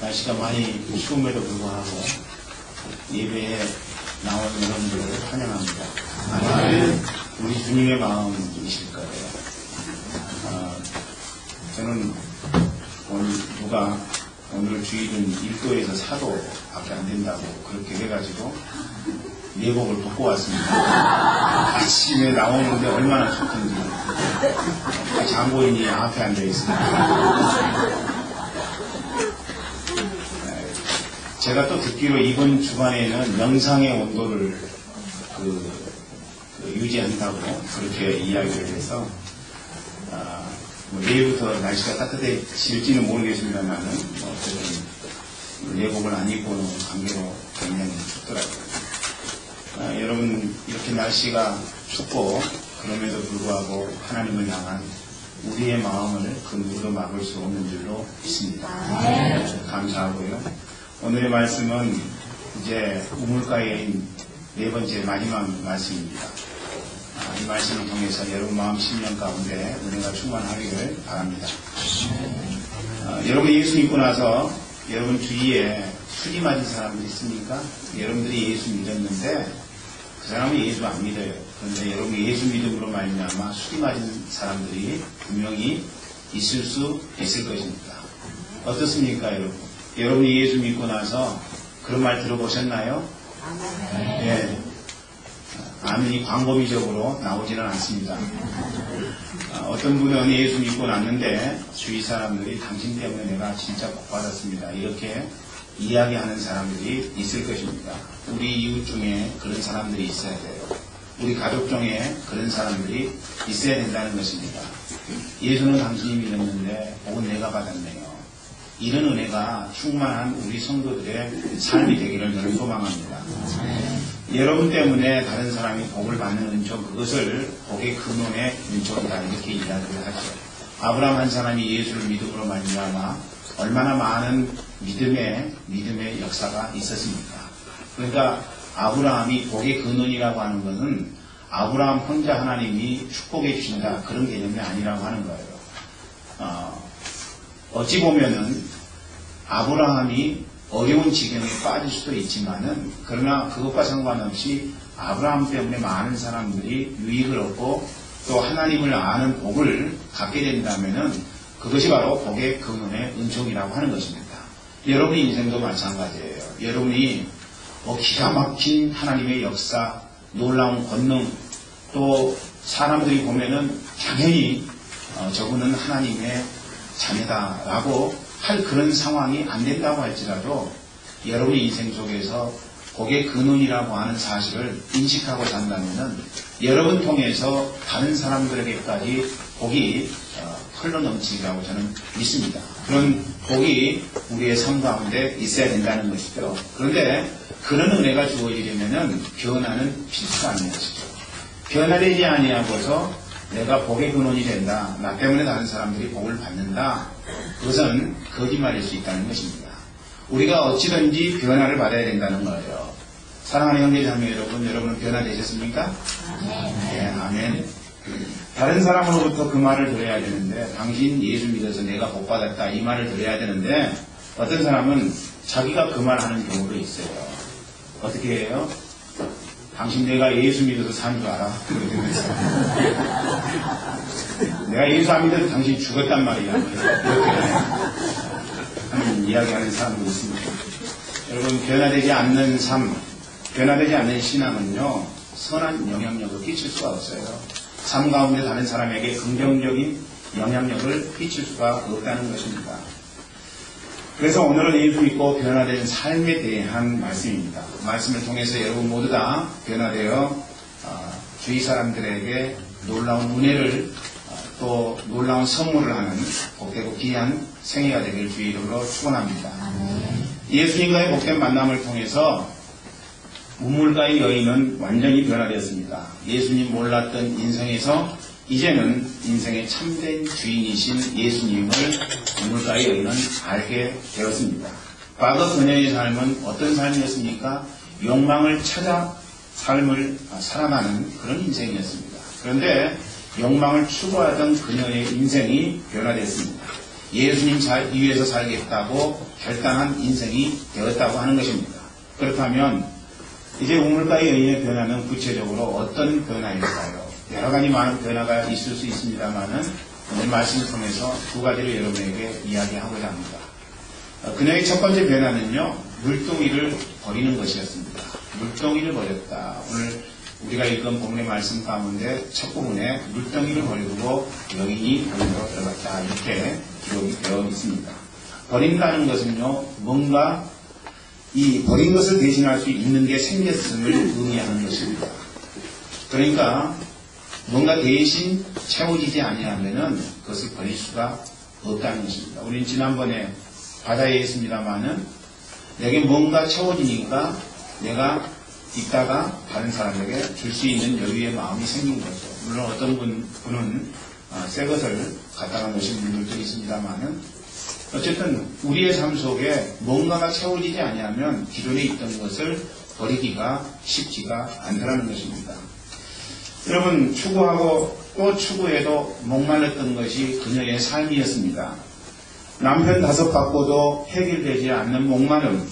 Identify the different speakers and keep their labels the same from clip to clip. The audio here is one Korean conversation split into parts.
Speaker 1: 날씨가 많이 추움에도 불구하고 예배에 나온 여러분들을 환영합니다. 우리 주님의 마음이실 거예요. 저는 오늘 주일은 1도에서 4도밖에 안 된다고 그렇게 해가지고 내복을 벗고 왔습니다. 아침에 나오는데 얼마나 춥던지. 장고인이 앞에 앉아 있습니다. 제가 또 듣기로 이번 주간에는 영상의 온도를 유지한다고 그렇게 이야기를 해서 내일부터 날씨가 따뜻해질지는 모르겠습니다만은 어쨌든 내복을 안 입고는 관계로 굉장히 춥더라고요. 여러분 이렇게 날씨가 춥고 그럼에도 불구하고 하나님을 향한 우리의 마음을 그 누구도 막을 수 없는 줄로 믿습니다. 감사하고요. 오늘의 말씀은 이제 우물가에인 네 번째 마지막 말씀입니다. 이 말씀을 통해서 여러분 마음 심령 가운데 은혜가 충만하기를 바랍니다. 여러분 예수 믿고 나서 여러분 주위에 수리 맞은 사람들 있습니까? 여러분들이 예수 믿었는데 그 사람은 예수 안 믿어요. 그런데 여러분이 예수 믿음으로 말미암아 수리 맞은 사람들이 분명히 있을 수 있을 것입니다. 어떻습니까, 여러분? 여러분이 예수 믿고 나서 그런 말 들어보셨나요? 네. 아멘이 광범위적으로 나오지는 않습니다. 어떤 분은 예수 믿고 났는데 주위 사람들이 당신 때문에 내가 진짜 복받았습니다. 이렇게 이야기하는 사람들이 있을 것입니다. 우리 이웃 중에 그런 사람들이 있어야 돼요. 우리 가족 중에 그런 사람들이 있어야 된다는 것입니다. 예수는 당신이 믿었는데 복은 내가 받았네요. 이런 은혜가 충만한 우리 성도들의 삶이 되기를 저는 소망합니다. 여러분 때문에 다른 사람이 복을 받는 은총, 그것을 복의 근원의 은총이다 이렇게 이야기를 하죠. 아브라함 한 사람이 예수를 믿음으로 말미암아 얼마나 많은 믿음의 역사가 있었습니까? 그러니까 아브라함이 복의 근원이라고 하는 것은 아브라함 혼자 하나님이 축복해 주신다 그런 개념이 아니라고 하는 거예요. 어찌 보면은 아브라함이 어려운 지경에 빠질 수도 있지만은 그러나 그것과 상관없이 아브라함 때문에 많은 사람들이 유익을 얻고 또 하나님을 아는 복을 갖게 된다면은 그것이 바로 복의 근원의 은총이라고 하는 것입니다. 여러분의 인생도 마찬가지예요. 여러분이 기가 막힌 하나님의 역사, 놀라운 권능, 또 사람들이 보면은 당연히 저분은 하나님의 자녀다라고 할 그런 상황이 안 된다고 할지라도 여러분의 인생 속에서 복의 근원이라고 하는 사실을 인식하고 산다면은 여러분 통해서 다른 사람들에게까지 복이 흘러넘치리라고 저는 믿습니다. 그런 복이 우리의 삶 가운데 있어야 된다는 것이죠. 그런데 그런 은혜가 주어지려면은 변화는 필수가 아닌 것이죠. 변화되지 아니하고서 내가 복의 근원이 된다. 나 때문에 다른 사람들이 복을 받는다. 그것은 거짓말일 수 있다는 것입니다. 우리가 어찌든지 변화를 받아야 된다는 거예요. 사랑하는 형제자매 여러분, 여러분은 변화되셨습니까? 네, 아멘. 다른 사람으로부터 그 말을 들어야 되는데 당신 예수 믿어서 내가 복 받았다 이 말을 들어야 되는데 어떤 사람은 자기가 그 말 하는 경우도 있어요. 어떻게 해요? 당신 내가 예수 믿어서 산 줄 알아? 내가 예수 안 믿어서 당신 죽었단 말이야. 이렇게 하는 이야기하는 사람도 있습니다. 여러분 변화되지 않는 삶, 변화되지 않는 신앙은요 선한 영향력을 끼칠 수가 없어요. 삶 가운데 다른 사람에게 긍정적인 영향력을 끼칠 수가 없다는 것입니다. 그래서 오늘은 예수 믿고 변화된 삶에 대한 말씀입니다. 말씀을 통해서 여러분 모두 다 변화되어 주위 사람들에게 놀라운 은혜를 또 놀라운 선물을 하는 복되고 귀한 생애가 되길 주의 이름으로 축원합니다. 예수님과의 복된 만남을 통해서 우물가의 여인은 완전히 변화되었습니다. 예수님 몰랐던 인생에서 이제는 인생의 참된 주인이신 예수님을 우물가의 여인은 알게 되었습니다. 과거 그녀의 삶은 어떤 삶이었습니까? 욕망을 찾아 삶을 살아가는 그런 인생이었습니다. 그런데 욕망을 추구하던 그녀의 인생이 변화됐습니다. 예수님 위해서 살겠다고 결단한 인생이 되었다고 하는 것입니다. 그렇다면 이제 우물가의 여인의 변화는 구체적으로 어떤 변화일까요? 여러 가지 많은 변화가 있을 수 있습니다만은 오늘 말씀을 통해서 두 가지를 여러분에게 이야기하고자 합니다. 그녀의 첫 번째 변화는요, 물동이를 버리는 것이었습니다. 물동이를 버렸다. 오늘 우리가 읽은 본문의 말씀 가운데 첫 부분에 물동이를 버리고 여인이 거기로 들어갔다. 이렇게 기록이 되어 있습니다. 버린다는 것은요, 뭔가 이 버린 것을 대신할 수 있는 게 생겼음을 의미하는 것입니다. 그러니까 뭔가 대신 채워지지 아니하면은 그것을 버릴 수가 없다는 것입니다. 우리는 지난번에 바다에 있습니다만은 내게 뭔가 채워지니까 내가 이따가 다른 사람에게 줄 수 있는 여유의 마음이 생긴 거죠. 물론 어떤 분은 새 것을 갖다가 놓으신 분들도 있습니다만은 어쨌든 우리의 삶 속에 뭔가가 채워지지 아니하면 기존에 있던 것을 버리기가 쉽지가 않다는 것입니다. 여러분, 추구하고 또 추구해도 목말랐던 것이 그녀의 삶이었습니다. 남편 5 받고도 해결되지 않는 목마름.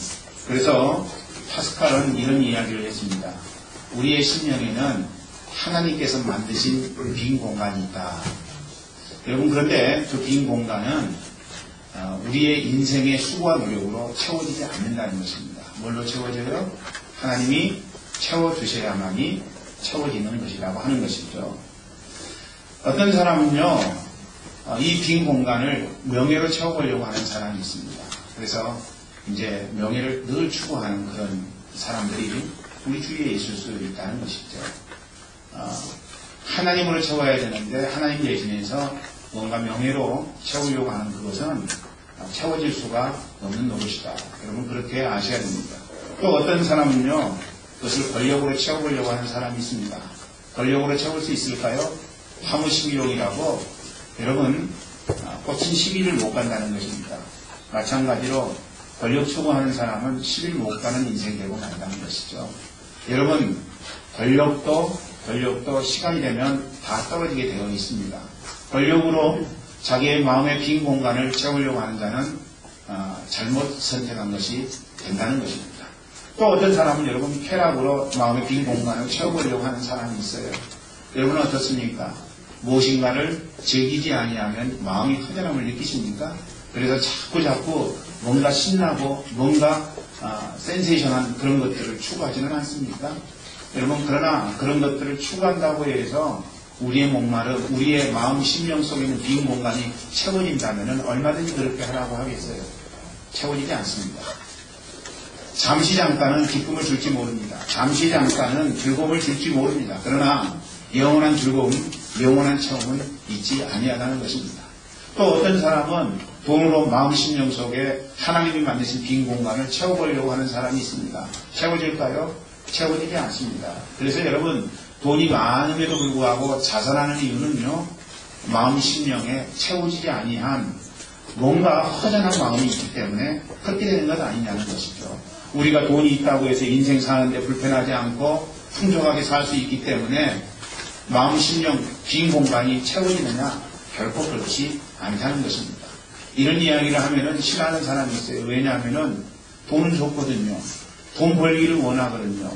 Speaker 1: 그래서 파스칼은 이런 이야기를 했습니다. 우리의 심령에는 하나님께서 만드신 빈 공간이 있다. 여러분, 그런데 그 빈 공간은 우리의 인생의 수고와 노력으로 채워지지 않는다는 것입니다. 뭘로 채워져요? 하나님이 채워주셔야만이 채워지는 것이라고 하는 것이죠. 어떤 사람은요, 이 빈 공간을 명예로 채워보려고 하는 사람이 있습니다. 그래서 이제 명예를 늘 추구하는 그런 사람들이 우리 주위에 있을 수 있다는 것이죠. 하나님으로 채워야 되는데 하나님 대신해서 뭔가 명예로 채우려고 하는 그것은 채워질 수가 없는 노릇이다. 여러분, 그렇게 아셔야 됩니다. 또 어떤 사람은요, 그것을 권력으로 채워보려고 하는 사람이 있습니다. 권력으로 채울 수 있을까요? 화무 11호이라고 여러분, 꽂힌 시비를 못 간다는 것입니다. 마찬가지로 권력 추구하는 사람은 시비를 못 가는 인생이 되고 만다는 것이죠. 여러분, 권력도 시간이 되면 다 떨어지게 되어 있습니다. 권력으로 자기의 마음의 빈 공간을 채우려고 하는 자는 잘못 선택한 것이 된다는 것입니다. 또 어떤 사람은 여러분, 쾌락으로 마음의 빈 공간을 채워보려고 하는 사람이 있어요. 여러분은 어떻습니까? 무엇인가를 즐기지 아니하면 마음이 허전함을 느끼십니까? 그래서 자꾸 뭔가 신나고 뭔가 센세이션한 그런 것들을 추구하지는 않습니까? 여러분, 그러나 그런 것들을 추구한다고 해서 우리의 목마름, 우리의 마음, 심령 속에 있는 빈 공간이 채워진다면 얼마든지 그렇게 하라고 하겠어요. 채워지지 않습니다. 잠시 잠깐은 기쁨을 줄지 모릅니다. 잠시 잠깐은 즐거움을 줄지 모릅니다. 그러나 영원한 즐거움, 영원한 체험은 있지 아니하다는 것입니다. 또 어떤 사람은 돈으로 마음, 심령 속에 하나님이 만드신 빈 공간을 채워보려고 하는 사람이 있습니다. 채워질까요? 채워지지 않습니다. 그래서 여러분, 돈이 많음에도 불구하고 자살하는 이유는요, 마음, 심령에 채워지지 아니한 뭔가 허전한 마음이 있기 때문에 그렇게 되는 것 아니냐는 것이죠. 우리가 돈이 있다고 해서 인생 사는데 불편하지 않고 풍족하게 살 수 있기 때문에 마음, 심령, 빈 공간이 채워지느냐? 결코 그렇지 않다는 것입니다. 이런 이야기를 하면은 싫어하는 사람이 있어요. 왜냐하면은 돈은 좋거든요. 돈 벌기를 원하거든요.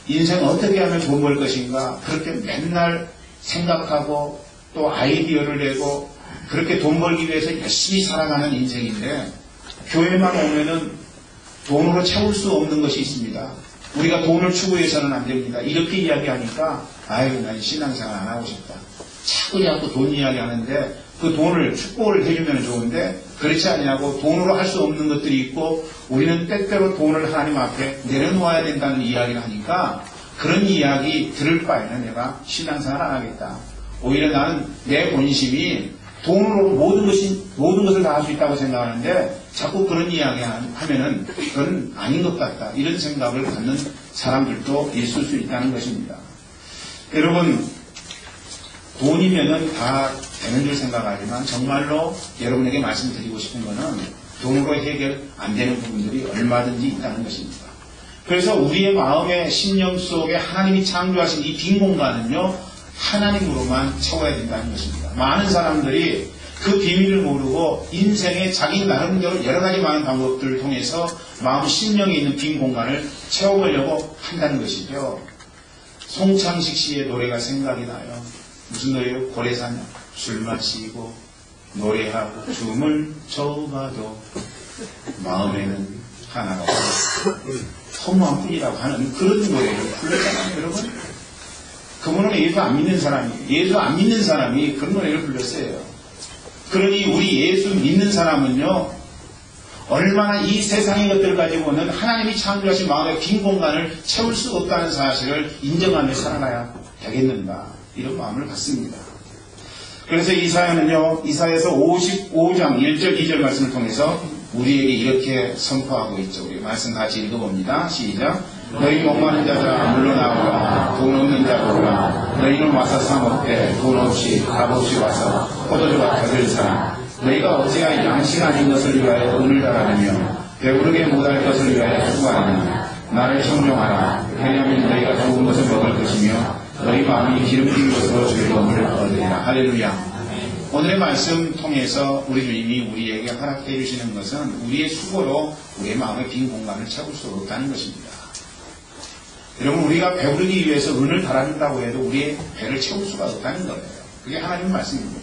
Speaker 1: 인생 어떻게 하면 돈 벌 것인가? 그렇게 맨날 생각하고 또 아이디어를 내고 그렇게 돈 벌기 위해서 열심히 살아가는 인생인데 교회만 오면은 돈으로 채울 수 없는 것이 있습니다. 우리가 돈을 추구해서는 안 됩니다. 이렇게 이야기하니까 아유, 난 신앙생활 안 하고 싶다. 자꾸 돈 이야기하는데 그 돈을 축복을 해주면 좋은데 그렇지 않냐고 돈으로 할 수 없는 것들이 있고 우리는 때때로 돈을 하나님 앞에 내려놓아야 된다는 이야기를 하니까 그런 이야기 들을 바에는 내가 신앙생활 안 하겠다. 오히려 나는 내 본심이 돈으로 모든 것을 다 할 수 있다고 생각하는데 자꾸 그런 이야기 하면은 그건 아닌 것 같다. 이런 생각을 갖는 사람들도 있을 수 있다는 것입니다. 여러분, 돈이면은 다 되는 줄 생각하지만 정말로 여러분에게 말씀드리고 싶은 것은 돈으로 해결 안 되는 부분들이 얼마든지 있다는 것입니다. 그래서 우리의 마음의 심령 속에 하나님이 창조하신 이 빈 공간은요, 하나님으로만 채워야 된다는 것입니다. 많은 사람들이 그 비밀을 모르고 인생의 자기 나름대로 여러 가지 많은 방법들을 통해서 마음 심령에 있는 빈 공간을 채워보려고 한다는 것이죠. 송창식 씨의 노래가 생각이 나요. 무슨 노래요? 고래산 술 마시고 노래하고 춤을 춰봐도 마음에는 하나가 허무한 뿐이라고 하는 그런 노래를 불렀잖아요, 여러분. 그분은 예수 안 믿는 사람이에요. 예수 안 믿는 사람이 그런 노래를 불렀어요. 그러니 우리 예수 믿는 사람은요, 얼마나 이 세상의 것들을 가지고는 하나님이 창조하신 마음의 빈 공간을 채울 수 없다는 사실을 인정하며 살아가야 되겠는가, 이런 마음을 갖습니다. 그래서 이사야는요, 이사야에서 55장 1절 2절 말씀을 통해서 우리에게 이렇게 선포하고 있죠. 우리 말씀 같이 읽어봅니다. 시작. 너희 목마른 자들아 물러나오라. 돈 없는 자들아 오라. 너희는 와서 사 먹되 돈 없이 값 없이 와서 포도주가 터질 사람. 너희가 어찌하여 양식 아닌 것을 위하여 은을 달아내며 배부르게 못할 것을 위하여 수고하느냐. 나를 청종하라. 왜냐하면 너희가 좋은 것을 먹을 것이며 너희 마음이 기름진 것으로 즐거움을 얻으리라. 할렐루야. 오늘의 말씀 통해서 우리 주님이 우리에게 허락해 주시는 것은 우리의 수고로 우리의 마음의 빈 공간을 채울 수 없다는 것입니다. 여러분, 우리가 배부르기 위해서 은을 달아준다고 해도 우리의 배를 채울 수가 없다는 거예요. 그게 하나님 말씀입니다.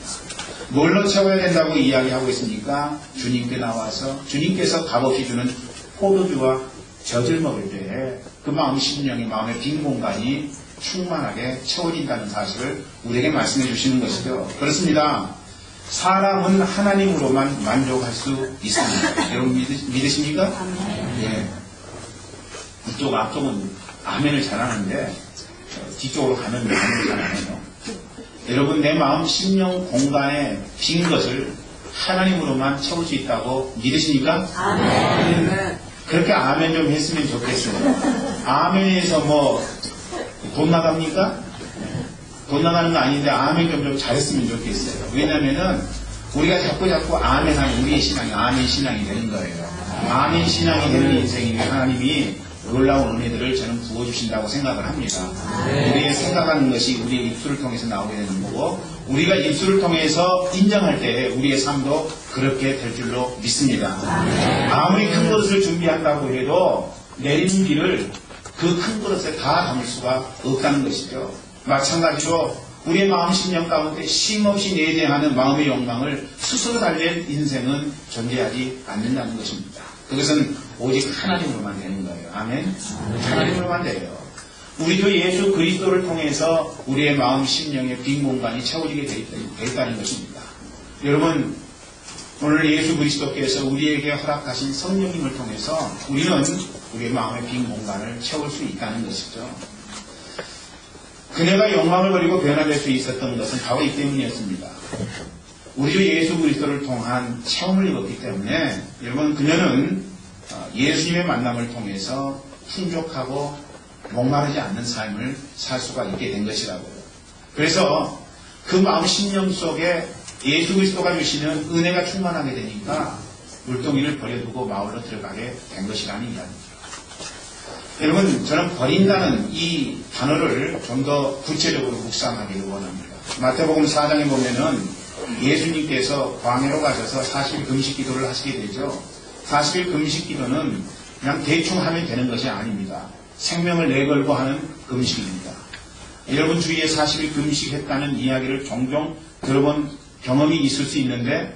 Speaker 1: 뭘로 채워야 된다고 이야기하고 있습니까? 주님께 나와서 주님께서 값없이 주는 포도주와 젖을 먹을 때에 그 마음 심령의 마음의 빈 공간이 충만하게 채워진다는 사실을 우리에게 말씀해 주시는 것이죠. 그렇습니다. 사람은 하나님으로만 만족할 수 있습니다. 여러분 믿으십니까? 예. 이쪽 앞쪽은 아멘을 잘하는데 뒤쪽으로 가면 아멘을 잘하네요. 여러분, 내 마음 심령 공간에 빈 것을 하나님으로만 채울 수 있다고 믿으십니까? 아멘. 그렇게 아멘 좀 했으면 좋겠어요. 아멘에서 뭐 돈 나갑니까? 돈 나가는 거 아닌데 아멘 좀 잘했으면 좋겠어요. 왜냐면은 우리가 자꾸 아멘하면 우리의 신앙이 아멘 신앙이 되는 거예요. 아멘 신앙이 되는 인생이 하나님이 놀라운 은혜들을 저는 부어주신다고 생각을 합니다. 우리의 생각하는 것이 우리의 입술을 통해서 나오게 되는 거고, 우리가 입술을 통해서 인정할 때 우리의 삶도 그렇게 될 줄로 믿습니다. 아무리 큰 것을 준비한다고 해도 내리는 비를 그 큰 그릇에 다 담을 수가 없다는 것이죠. 마찬가지로 우리의 마음 심령 가운데 쉼없이 내재하는 마음의 욕망을 스스로 달랠 인생은 존재하지 않는다는 것입니다. 그것은 오직 하나님으로만 되는 거예요. 아멘. 하나님으로만 돼요. 우리 주 예수 그리스도를 통해서 우리의 마음 심령의 빈 공간이 채워지게 되어 있다는 것입니다. 여러분, 오늘 예수 그리스도께서 우리에게 허락하신 성령님을 통해서 우리는 우리의 마음의 빈 공간을 채울 수 있다는 것이죠. 그녀가 욕망을 버리고 변화될 수 있었던 것은 바로 이 때문이었습니다. 우리 주 예수 그리스도를 통한 체험을 입었기 때문에 여러분, 그녀는 예수님의 만남을 통해서 풍족하고 목마르지 않는 삶을 살 수가 있게 된 것이라고요. 그래서 그 마음 심령 속에 예수 그리스도가 주시는 은혜가 충만하게 되니까 물동이를 버려두고 마을로 들어가게 된 것이라는 이야기입니다. 여러분, 저는 버린다는 이 단어를 좀 더 구체적으로 묵상하기를 원합니다. 마태복음 4장에 보면은 예수님께서 광야로 가셔서 40일 금식 기도를 하시게 되죠. 40일 금식 기도는 그냥 대충 하면 되는 것이 아닙니다. 생명을 내걸고 하는 금식입니다. 여러분 주위에 40일 금식했다는 이야기를 종종 들어본 경험이 있을 수 있는데,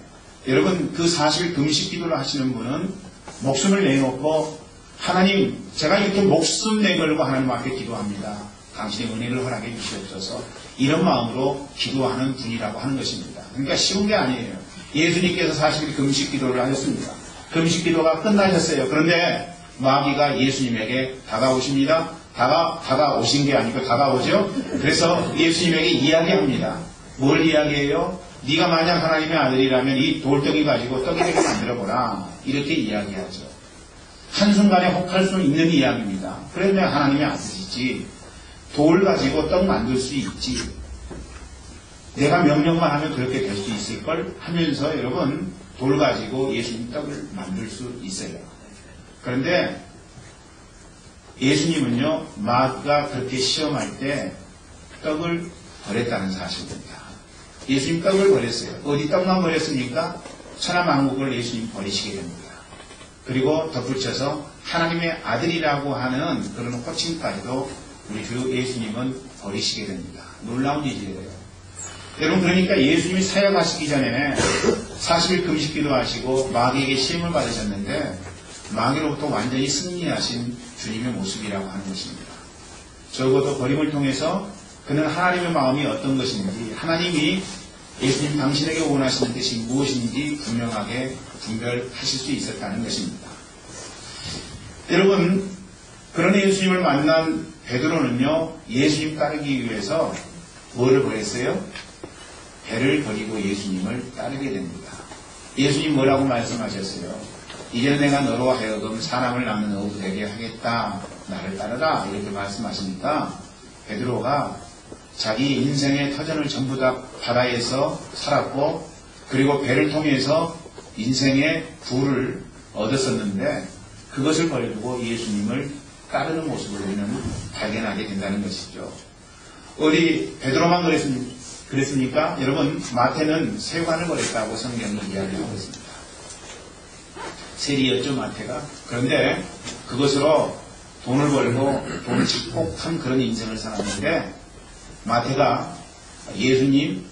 Speaker 1: 여러분 그 40일 금식 기도를 하시는 분은 목숨을 내놓고 하나님, 제가 이렇게 목숨 내걸고 하나님 앞에 기도합니다. 당신의 은혜를 허락해 주시옵소서. 이런 마음으로 기도하는 분이라고 하는 것입니다. 그러니까 쉬운 게 아니에요. 예수님께서 40일 금식 기도를 하셨습니다. 금식 기도가 끝나셨어요. 그런데 마귀가 예수님에게 다가오십니다. 다가오신 게 아니고 다가오죠. 그래서 예수님에게 이야기합니다. 뭘 이야기해요? 네가 만약 하나님의 아들이라면 이 돌덩이 가지고 떡이 되게 만들어보라. 이렇게 이야기하죠. 한순간에 혹할 수 있는 이야기입니다. 그러면 하나님의 아들이지. 돌 가지고 떡 만들 수 있지. 내가 명령만 하면 그렇게 될 수 있을걸 하면서 여러분 돌 가지고 예수님 떡을 만들 수 있어요. 그런데 예수님은요, 마귀가 그렇게 시험할 때 떡을 버렸다는 사실입니다. 예수님 떡을 버렸어요. 어디 떡만 버렸습니까? 천하만국을 예수님 버리시게 됩니다. 그리고 덧붙여서 하나님의 아들이라고 하는 그런 호칭까지도 우리 주 예수님은 버리시게 됩니다. 놀라운 일이에요. 여러분, 그러니까 예수님이 사역하시기 전에 40일 금식기도 하시고 마귀에게 시험을 받으셨는데 마귀로부터 완전히 승리하신 주님의 모습이라고 하는 것입니다. 적어도 버림을 통해서 그는 하나님의 마음이 어떤 것인지, 하나님이 예수님 당신에게 원하시는 뜻이 무엇인지 분명하게 분별하실 수 있었다는 것입니다. 여러분, 그런 예수님을 만난 베드로는요, 예수님 따르기 위해서 뭐를 버렸어요? 배를 버리고 예수님을 따르게 됩니다. 예수님 뭐라고 말씀하셨어요? 이제 내가 너로 하여금 사람을 낳는 어부 되게 하겠다. 나를 따르라. 이렇게 말씀하시니까 베드로가 자기 인생의 터전을 전부 다 바다에서 살았고, 그리고 배를 통해서 인생의 부를 얻었었는데 그것을 버리고 예수님을 따르는 모습을 우리는 발견하게 된다는 것이죠. 어디 베드로만 그랬습니까? 여러분, 마태는 세관을 버렸다고 성경이 이야기하고 있습니다. 세리였죠, 마태가. 그런데 그것으로 돈을 벌고 돈을 축복한 그런 인생을 살았는데 마태가 예수님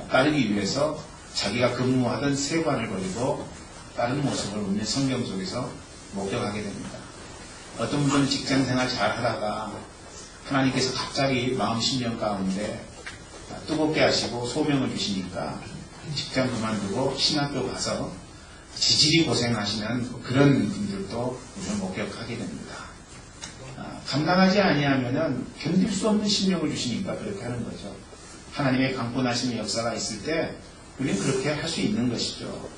Speaker 1: 따르기 위해서 자기가 근무하던 세관을 버리고 다른 모습을 우리는 성경 속에서 목격하게 됩니다. 어떤 분들은 직장생활 잘 하다가 하나님께서 갑자기 마음 심령 가운데 뜨겁게 하시고 소명을 주시니까 직장 그만두고 신학교 가서 지질이 고생하시는 그런 분들도 우리는 목격하게 됩니다. 감당하지 아니하면은 견딜 수 없는 심령을 주시니까 그렇게 하는 거죠. 하나님의 강권하심의 역사가 있을 때 우리는 그렇게 할 수 있는 것이죠.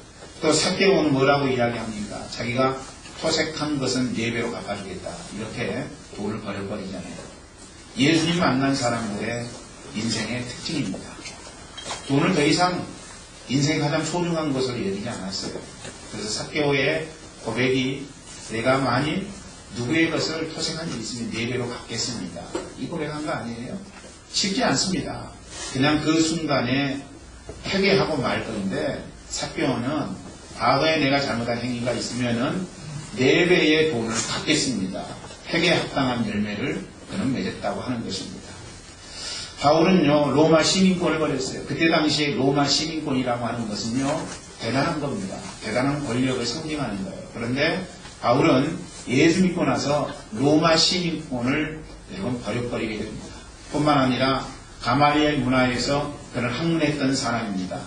Speaker 1: 또 삭개오는 뭐라고 이야기합니까? 자기가 토색한 것은 4배로 갚아주겠다. 이렇게 돈을 버려버리잖아요. 예수님 만난 사람들의 인생의 특징입니다. 돈을 더 이상 인생에 가장 소중한 것으로 여기지 않았어요. 그래서 삭개오의 고백이 내가 만일 누구의 것을 토색한 일 있으면 4배로 갚겠습니다. 이 고백한 거 아니에요? 쉽지 않습니다. 그냥 그 순간에 회개하고 말 건데 삭개오는 과거에 내가 잘못한 행위가 있으면은 4배의 돈을 갚겠습니다. 회개에 합당한 열매를 그는 맺었다고 하는 것입니다. 바울은요, 로마 시민권을 버렸어요. 그때 당시에 로마 시민권이라고 하는 것은요, 대단한 겁니다. 대단한 권력을 상징하는 거예요. 그런데 바울은 예수 믿고 나서 로마 시민권을 여러분 버려버리게 됩니다. 뿐만 아니라 가말리엘 문화에서 그는 학문했던 사람입니다.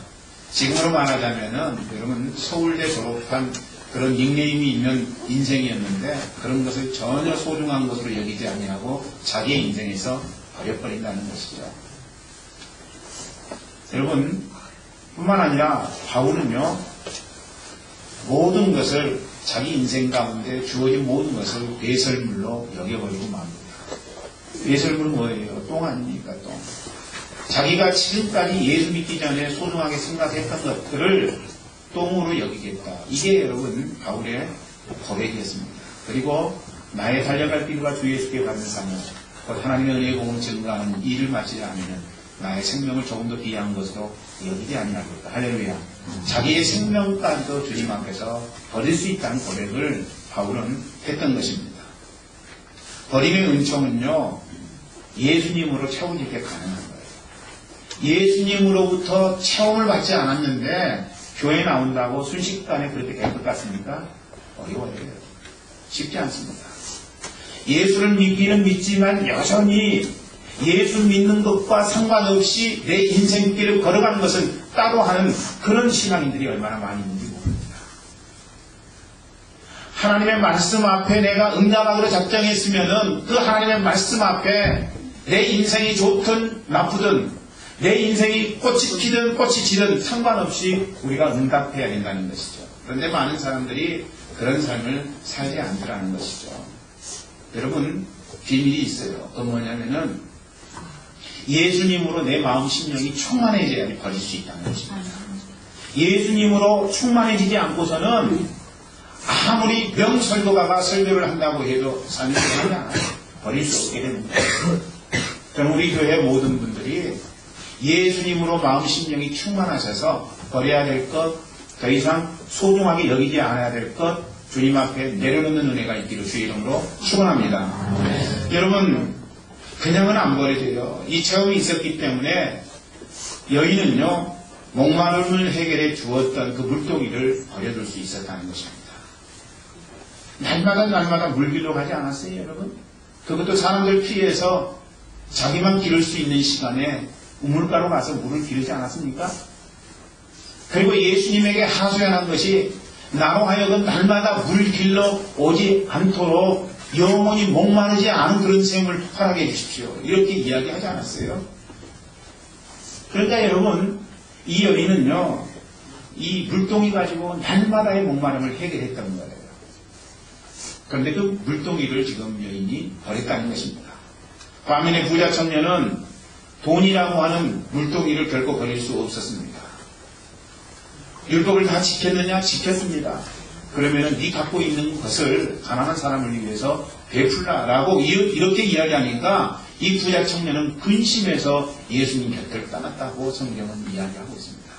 Speaker 1: 지금으로 말하자면은 여러분 서울대 졸업한 그런 닉네임이 있는 인생이었는데 그런 것을 전혀 소중한 것으로 여기지 아니하고 자기의 인생에서 버려버린다는 것이죠. 여러분, 뿐만 아니라 바울은요, 모든 것을 자기 인생 가운데 주어진 모든 것을 배설물로 여겨버리고 맙니다. 배설물은 뭐예요? 똥 아닙니까? 똥. 자기가 지금까지 예수 믿기 전에 소중하게 생각했던 것들을 똥으로 여기겠다. 이게 여러분 바울의 고백이었습니다. 그리고 나의 달려갈 길과 주 예수께 받는 사명, 곧 하나님의 은혜의 공을 증거하는 일을 마치지 않으면 나의 생명을 조금 더 귀한 것으로 여기지 아니하겠다. 할렐루야. 자기의 생명까지도 주님 앞에서 버릴 수 있다는 고백을 바울은 했던 것입니다. 버림의 은총은요, 예수님으로 채워지게 가능한 거예요. 예수님으로부터 체험을 받지 않았는데 교회 나온다고 순식간에 그렇게 될 것 같습니까? 어려워요. 쉽지 않습니다. 예수를 믿기는 믿지만 여전히 예수 믿는 것과 상관없이 내 인생길을 걸어가는 것은 따로 하는 그런 신앙인들이 얼마나 많이 있는지 모릅니다. 하나님의 말씀 앞에 내가 응답하기로 작정했으면은 그 하나님의 말씀 앞에 내 인생이 좋든 나쁘든 내 인생이 꽃이 피든 꽃이 지든 상관없이 우리가 응답해야 된다는 것이죠. 그런데 많은 사람들이 그런 삶을 살지 않더라는 것이죠. 여러분, 비밀이 있어요. 그건 뭐냐면은 예수님으로 내 마음 심령이 충만해져야지 버릴 수 있다는 것입니다. 예수님으로 충만해지지 않고서는 아무리 명설교가가 설교를 한다고 해도 삶이 되지 않아요. 버릴 수 없게 됩니다. 저는 우리 교회 모든 분들이 예수님으로 마음 심령이 충만하셔서 버려야 될 것, 더 이상 소중하게 여기지 않아야 될 것, 주님 앞에 내려놓는 은혜가 있기를 주의 이름으로 축원합니다. 여러분, 그냥은 안 버려져요. 이 체험이 있었기 때문에 여인은요, 목마름을 해결해 주었던 그 물동이를 버려둘 수 있었다는 것입니다. 날마다 물길로 가지 않았어요, 여러분? 그것도 사람들 피해서 자기만 기를 수 있는 시간에 우물가로 가서 물을 기르지 않았습니까? 그리고 예수님에게 하소연한 것이 나로 하여금 날마다 물 길러 오지 않도록 영원히 목마르지 않은 그런 생을 허락해 주십시오. 이렇게 이야기하지 않았어요? 그러니까 여러분, 이 여인은요, 이 물동이 가지고 날마다의 목마름을 해결했던 거예요. 그런데 그 물동이를 지금 여인이 버렸다는 것입니다. 반면에 부자 청년은 돈이라고 하는 물동이를 결코 버릴 수 없었습니다. 율법을 다 지켰느냐? 지켰습니다. 그러면은 네 갖고 있는 것을 가난한 사람을 위해서 베풀라라고 이렇게 이야기하니까 이 부자 청년은 근심해서 예수님 곁을 떠났다고 성경은 이야기하고 있습니다.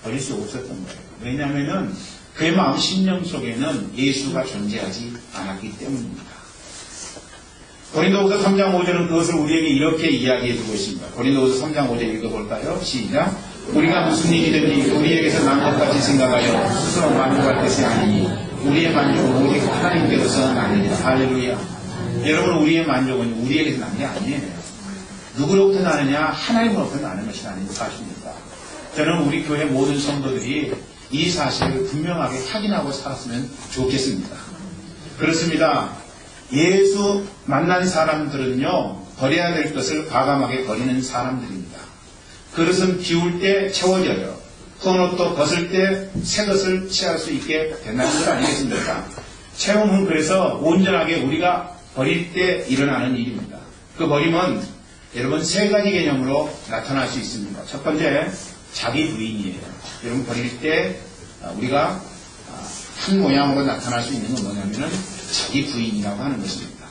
Speaker 1: 버릴 수 없었던 거예요. 왜냐하면은 그의 마음 심령 속에는 예수가 존재하지 않았기 때문입니다. 고린도후서 3장 5절은 그것을 우리에게 이렇게 이야기해 주고 있습니다. 고린도후서 3장 5절 읽어볼까요? 시작. 우리가 무슨 일이든지 우리에게서 난 것까지 생각하여 스스로 만족할 것이 아니니 우리의 만족은 오직 하나님께로서 나느니라. 할렐루야. 여러분, 우리의 만족은 우리에게서 나는 게 아니에요. 누구로부터 나느냐? 하나님으로부터 나는 것이 아닌 사실입니다. 저는 우리 교회 모든 성도들이 이 사실을 분명하게 확인하고 살았으면 좋겠습니다. 그렇습니다. 예수 만난 사람들은요, 버려야 될 것을 과감하게 버리는 사람들입니다. 그릇은 비울 때 채워져요. 큰 옷도 벗을 때 새 것을 취할 수 있게 된다는 것 아니겠습니까? 채움은 그래서 온전하게 우리가 버릴 때 일어나는 일입니다. 그 버림은 여러분 세 가지 개념으로 나타날 수 있습니다. 첫 번째, 자기 부인이에요. 여러분 버릴 때 우리가 한 모양으로 나타날 수 있는 건 뭐냐면은 자기 부인이라고 하는 것입니다.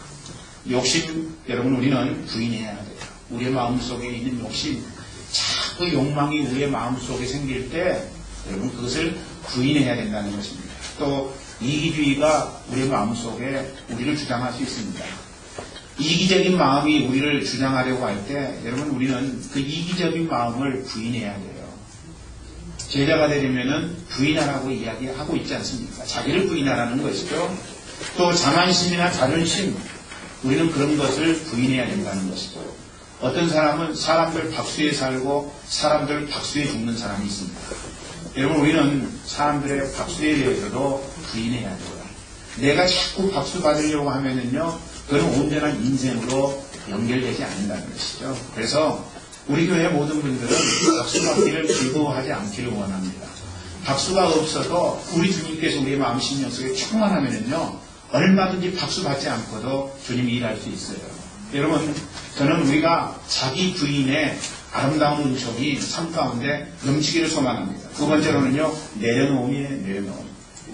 Speaker 1: 욕심, 여러분 우리는 부인해야 돼요. 우리의 마음속에 있는 욕심, 자꾸 욕망이 우리의 마음속에 생길 때 여러분 그것을 부인해야 된다는 것입니다. 또 이기주의가 우리의 마음속에 우리를 주장할 수 있습니다. 이기적인 마음이 우리를 주장하려고 할 때 여러분 우리는 그 이기적인 마음을 부인해야 돼요. 제자가 되려면은 부인하라고 이야기하고 있지 않습니까? 자기를 부인하라는 것이죠. 또 자만심이나 자존심, 우리는 그런 것을 부인해야 된다는 것이고, 어떤 사람은 사람들 박수에 살고 사람들 박수에 죽는 사람이 있습니다. 여러분 우리는 사람들의 박수에 대해서도 부인해야 돼요. 내가 자꾸 박수 받으려고 하면은요, 그건 온전한 인생으로 연결되지 않는다는 것이죠. 그래서 우리 교회 모든 분들은 박수 받기를 즐거워하지 않기를 원합니다. 박수가 없어도 우리 주님께서 우리의 마음 심령 속에 충만하면은요, 얼마든지 박수 받지 않고도 주님이 일할 수 있어요. 여러분, 저는 우리가 자기 부인의 아름다운 은총이 삶 가운데 넘치기를 소망합니다. 두 번째로는요, 내려놓음이에요, 내려놓음.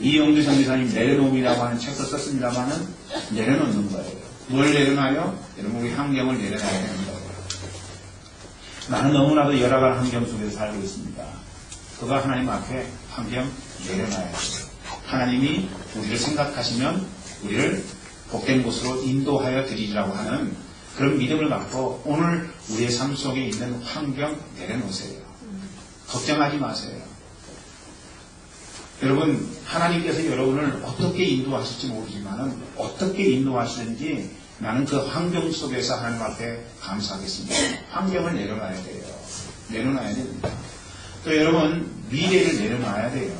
Speaker 1: 이영주 전도사님 내려놓음이라고 하는 책도 썼습니다만은 내려놓는 거예요. 뭘 내려놔요? 여러분, 우리 환경을 내려놔야 되는 거예요. 나는 너무나도 열악한 환경 속에서 살고 있습니다. 그거 하나님 앞에 환경 내려놔야 돼요. 하나님이 우리를 생각하시면 우리를 복된 곳으로 인도하여 드리리라고 하는 그런 믿음을 갖고 오늘 우리의 삶 속에 있는 환경 내려놓으세요. 걱정하지 마세요. 여러분, 하나님께서 여러분을 어떻게 인도하실지 모르지만 어떻게 인도하시는지 나는 그 환경 속에서 하나님 앞에 감사하겠습니다. 환경을 내려놔야 돼요. 내려놔야 됩니다. 또 여러분, 미래를 내려놔야 돼요.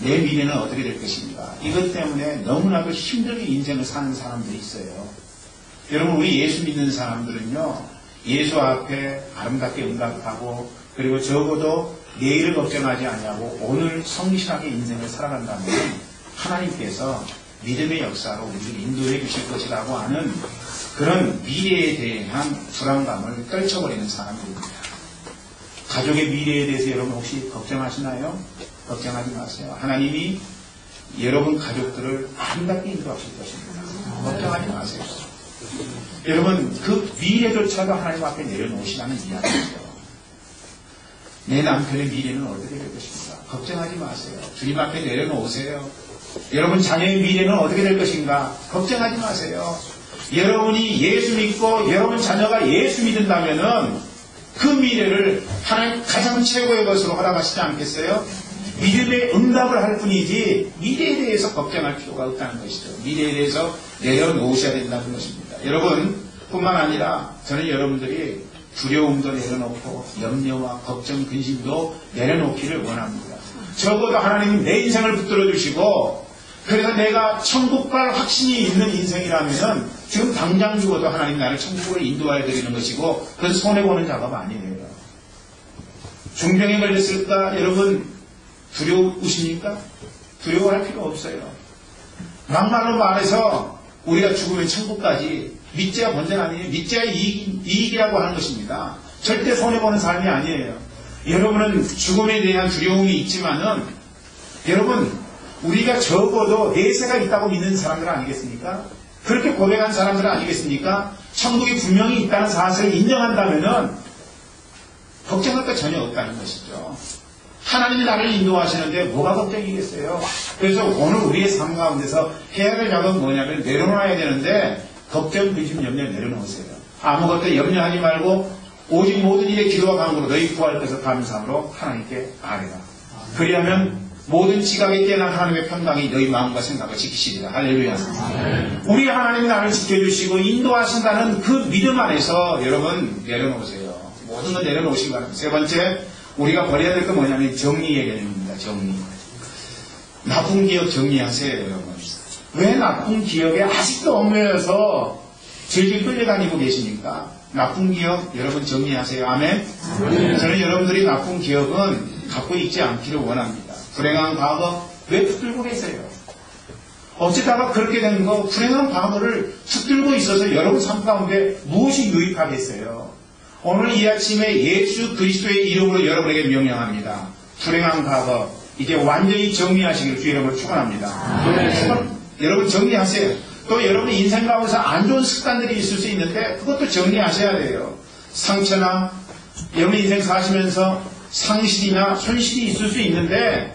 Speaker 1: 내 미래는 어떻게 될 것인가. 이것 때문에 너무나도 힘들게 인생을 사는 사람들이 있어요. 여러분, 우리 예수 믿는 사람들은요, 예수 앞에 아름답게 응답하고, 그리고 적어도 내일을 걱정하지 않냐고 오늘 성실하게 인생을 살아간다면 하나님께서 믿음의 역사로 우리를 인도해 주실 것이라고 하는 그런 미래에 대한 불안감을 떨쳐버리는 사람들입니다. 가족의 미래에 대해서 여러분 혹시 걱정하시나요? 걱정하지 마세요. 하나님이 여러분 가족들을 아름답게 인도하실 것입니다. 걱정하지 마세요. 여러분, 그 미래조차도 하나님 앞에 내려놓으시라는 이야기죠. 내 남편의 미래는 어떻게 될 것인가? 걱정하지 마세요. 주님 앞에 내려놓으세요. 여러분 자녀의 미래는 어떻게 될 것인가? 걱정하지 마세요. 여러분이 예수 믿고 여러분 자녀가 예수 믿는다면은 그 미래를 하나님 가장 최고의 것으로 허락하시지 않겠어요? 믿음의 응답을 할 뿐이지 미래에 대해서 걱정할 필요가 없다는 것이죠. 미래에 대해서 내려놓으셔야 된다는 것입니다. 여러분 뿐만 아니라 저는 여러분들이 두려움도 내려놓고 염려와 걱정, 근심도 내려놓기를 원합니다. 적어도 하나님이 내 인생을 붙들어 주시고 그래서 내가 천국 갈 확신이 있는 인생이라면 지금 당장 죽어도 하나님 나를 천국으로 인도하여 드리는 것이고 그건 손해보는 작업 아니에요. 중병에 걸렸을까? 여러분 두려우십니까? 두려워할 필요 없어요. 막말로 말해서 우리가 죽으면 천국까지 믿자야 본전 아니에요. 믿자야 이익이라고 하는 것입니다. 절대 손해보는 삶이 아니에요. 여러분은 죽음에 대한 두려움이 있지만은 여러분 우리가 적어도 내세가 있다고 믿는 사람들 아니겠습니까? 그렇게 고백한 사람들 아니겠습니까? 천국이 분명히 있다는 사실을 인정한다면은 걱정할 거 전혀 없다는 것이죠. 하나님이 나를 인도하시는데 뭐가 걱정이겠어요? 그래서 오늘 우리의 삶 가운데서 해야 될 작업은 뭐냐면 내려놔야 되는데 걱정, 근심, 염려 내려놓으세요. 아무것도 염려하지 말고 오직 모든 일에 기도와 간구로 너희 구할 것을 감사함으로 하나님께 아뢰라. 그리하면 모든 지각에 깨어난 하나님의 평강이 너희 마음과 생각을 지키시리라. 할렐루야. 우리 하나님이 나를 지켜주시고 인도하신다는 그 믿음 안에서 여러분 내려놓으세요. 모든 걸 내려놓으시기 바랍니다. 세 번째 우리가 버려야 될 건 뭐냐면 정리의 개념입니다. 정리. 나쁜 기억 정리하세요. 여러분. 왜 나쁜 기억에 아직도 얽매여서 질질 끌려다니고 계십니까? 나쁜 기억 여러분 정리하세요. 아멘? 저는 여러분들이 나쁜 기억은 갖고 있지 않기를 원합니다. 불행한 과거 왜 붙들고 계세요? 어쩌다가 그렇게 된 거 불행한 과거를 붙들고 있어서 여러분 삶 가운데 무엇이 유익하겠어요? 오늘 이 아침에 예수 그리스도의 이름으로 여러분에게 명령합니다. 불행한 과거 이제 완전히 정리하시길 주 여러분을 축원합니다. 여러분 정리하세요. 또 여러분 인생 가운데서 안 좋은 습관들이 있을 수 있는데 그것도 정리하셔야 돼요. 상처나 여러분 인생 사시면서 상실이나 손실이 있을 수 있는데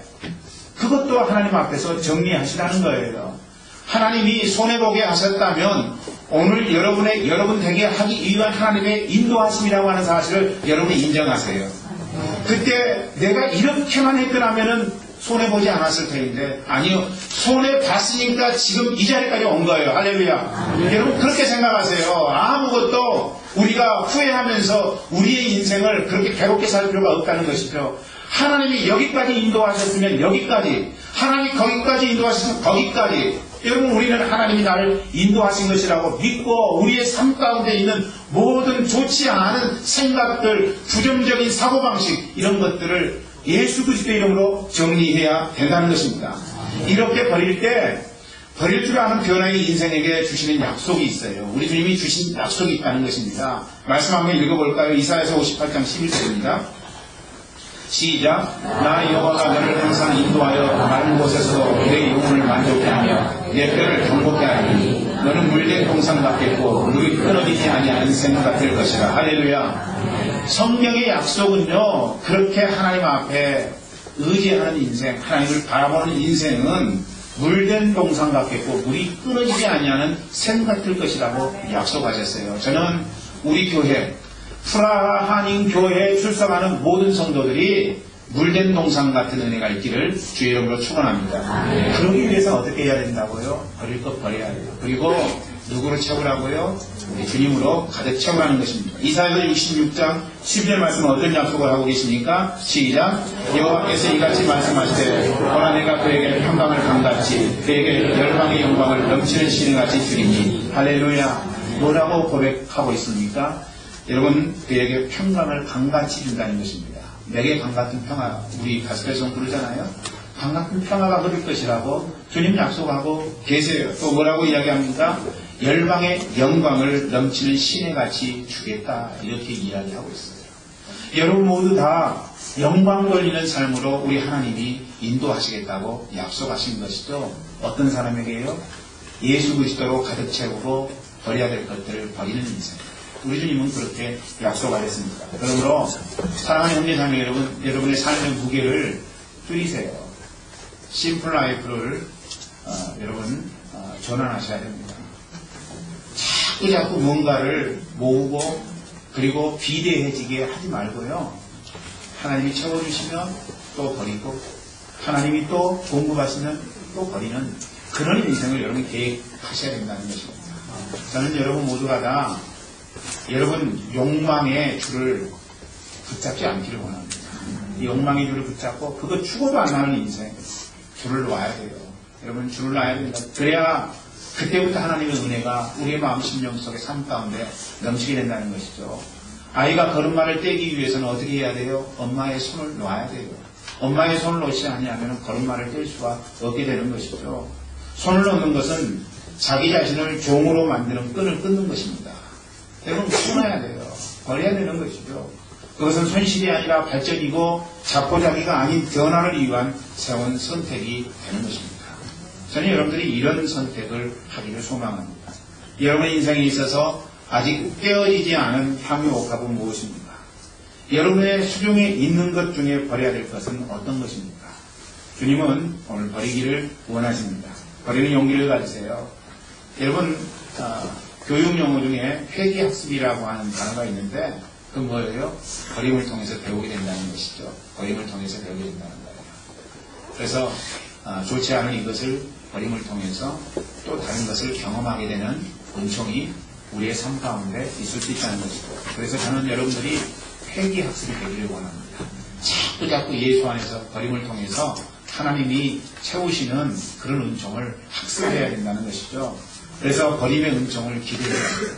Speaker 1: 그것도 하나님 앞에서 정리하시라는 거예요. 하나님이 손해보게 하셨다면 오늘 여러분 되게 하기 위한 하나님의 인도하심이라고 하는 사실을 여러분이 인정하세요. 그때 내가 이렇게만 했더라면은 손해보지 않았을 텐데 아니요. 손해봤으니까 지금 이 자리까지 온 거예요. 할렐루야. 여러분 그렇게 생각하세요. 아무것도 우리가 후회하면서 우리의 인생을 그렇게 괴롭게 살 필요가 없다는 것이죠. 하나님이 여기까지 인도하셨으면 여기까지, 하나님이 거기까지 인도하셨으면 거기까지. 여러분 우리는 하나님이 나를 인도하신 것이라고 믿고 우리의 삶 가운데 있는 모든 좋지 않은 생각들, 부정적인 사고방식 이런 것들을 예수 그리스도의 이름으로 정리해야 된다는 것입니다. 이렇게 버릴 때 버릴 줄 아는 변화의 인생에게 주시는 약속이 있어요. 우리 주님이 주신 약속이 있다는 것입니다. 말씀 한번 읽어볼까요? 이사야서 58장 11절입니다. 시작. 나 여호와가 너를 항상 인도하여 마른 곳에서도 내 영혼을 만족케 하며 내 뼈를 경고케 하리니 너는 물된 동상 같겠고 물이 끊어지지 아니하는 샘 같을 것이라. 할렐루야. 성경의 약속은요 그렇게 하나님 앞에 의지하는 인생, 하나님을 바라보는 인생은 물된 동상 같겠고 물이 끊어지지 아니하는 샘 같을 것이라고 약속하셨어요. 저는 우리 교회 프라하 한인 교회에 출석하는 모든 성도들이 물된 동상 같은 은혜가 있기를 주의 이름으로 축원합니다. 그러기 위해서 어떻게 해야 된다고요? 버릴 것 버려야 돼요. 그리고 누구로 채우라고요? 우리 주님으로 가득 채우라는 것입니다. 이사야서 66장 10절 말씀은 어떤 약속을 하고 계십니까? 시작. 여호와께서 이같이 말씀하시되 보라 내가 그에게 평강을 강같이 그에게 열방의 영광을 넘치는 시내같이 주리니. 할렐루야. 뭐라고 고백하고 있습니까? 여러분 그에게 평강을 강같이 준다는 것입니다. 내게 강같은 평화, 우리 가스펠송 부르잖아요. 강같은 평화가 흐를 것이라고 주님 약속하고 계세요. 또 뭐라고 이야기합니까? 열방의 영광을 넘치는 시내같이 주겠다 이렇게 이야기하고 있어요. 여러분 모두 다 영광 돌리는 삶으로 우리 하나님이 인도하시겠다고 약속하신 것이죠. 어떤 사람에게요? 예수 그리스도로 가득 채우고 버려야 될 것들을 버리는 인생. 우리 주님은 그렇게 약속하셨습니다. 그러므로 사랑하는 형제자매 여러분, 여러분의 삶의 무게를 줄이세요. 심플 라이프를 여러분 전환하셔야 됩니다. 자꾸 뭔가를 모으고 그리고 비대해지게 하지 말고요. 하나님이 채워주시면 또 버리고 하나님이 또 공급하시면 또 버리는 그런 인생을 여러분이 계획하셔야 된다는 것입니다. 저는 여러분 모두가 다 여러분 욕망의 줄을 붙잡지 않기를 원합니다. 이 욕망의 줄을 붙잡고 그거 죽어도 안 나는 인생 줄을 놔야 돼요. 여러분 줄을 놔야 됩니다. 그래야 그때부터 하나님의 은혜가 우리의 마음 심령 속에 삶 가운데 넘치게 된다는 것이죠. 아이가 걸음마를 떼기 위해서는 어떻게 해야 돼요? 엄마의 손을 놔야 돼요. 엄마의 손을 놓지 않으면 걸음마를 뗄 수가 없게 되는 것이죠. 손을 놓는 것은 자기 자신을 종으로 만드는 끈을 끊는 것입니다. 여러분 끊어야 돼요. 버려야 되는 것이죠. 그것은 손실이 아니라 발전이고 자포자기가 아닌 변화를 위한 세운 선택이 되는 것입니다. 저는 여러분들이 이런 선택을 하기를 소망합니다. 여러분의 인생에 있어서 아직 깨어지지 않은 향유 옥합은 무엇입니까? 여러분의 수중에 있는 것 중에 버려야 될 것은 어떤 것입니까? 주님은 오늘 버리기를 원하십니다. 버리는 용기를 가지세요. 여러분 교육 용어 중에 회계학습이라고 하는 단어가 있는데 그 뭐예요? 버림을 통해서 배우게 된다는 것이죠. 버림을 통해서 배우게 된다는 거예요. 그래서 좋지 않은 이것을 버림을 통해서 또 다른 것을 경험하게 되는 은총이 우리의 삶 가운데 있을 수 있다는 것이고, 그래서 저는 여러분들이 회개학습이 되기를 원합니다. 자꾸 예수 안에서 버림을 통해서 하나님이 채우시는 그런 은총을 학습해야 된다는 것이죠. 그래서 버림의 은총을 기대해야 합니다.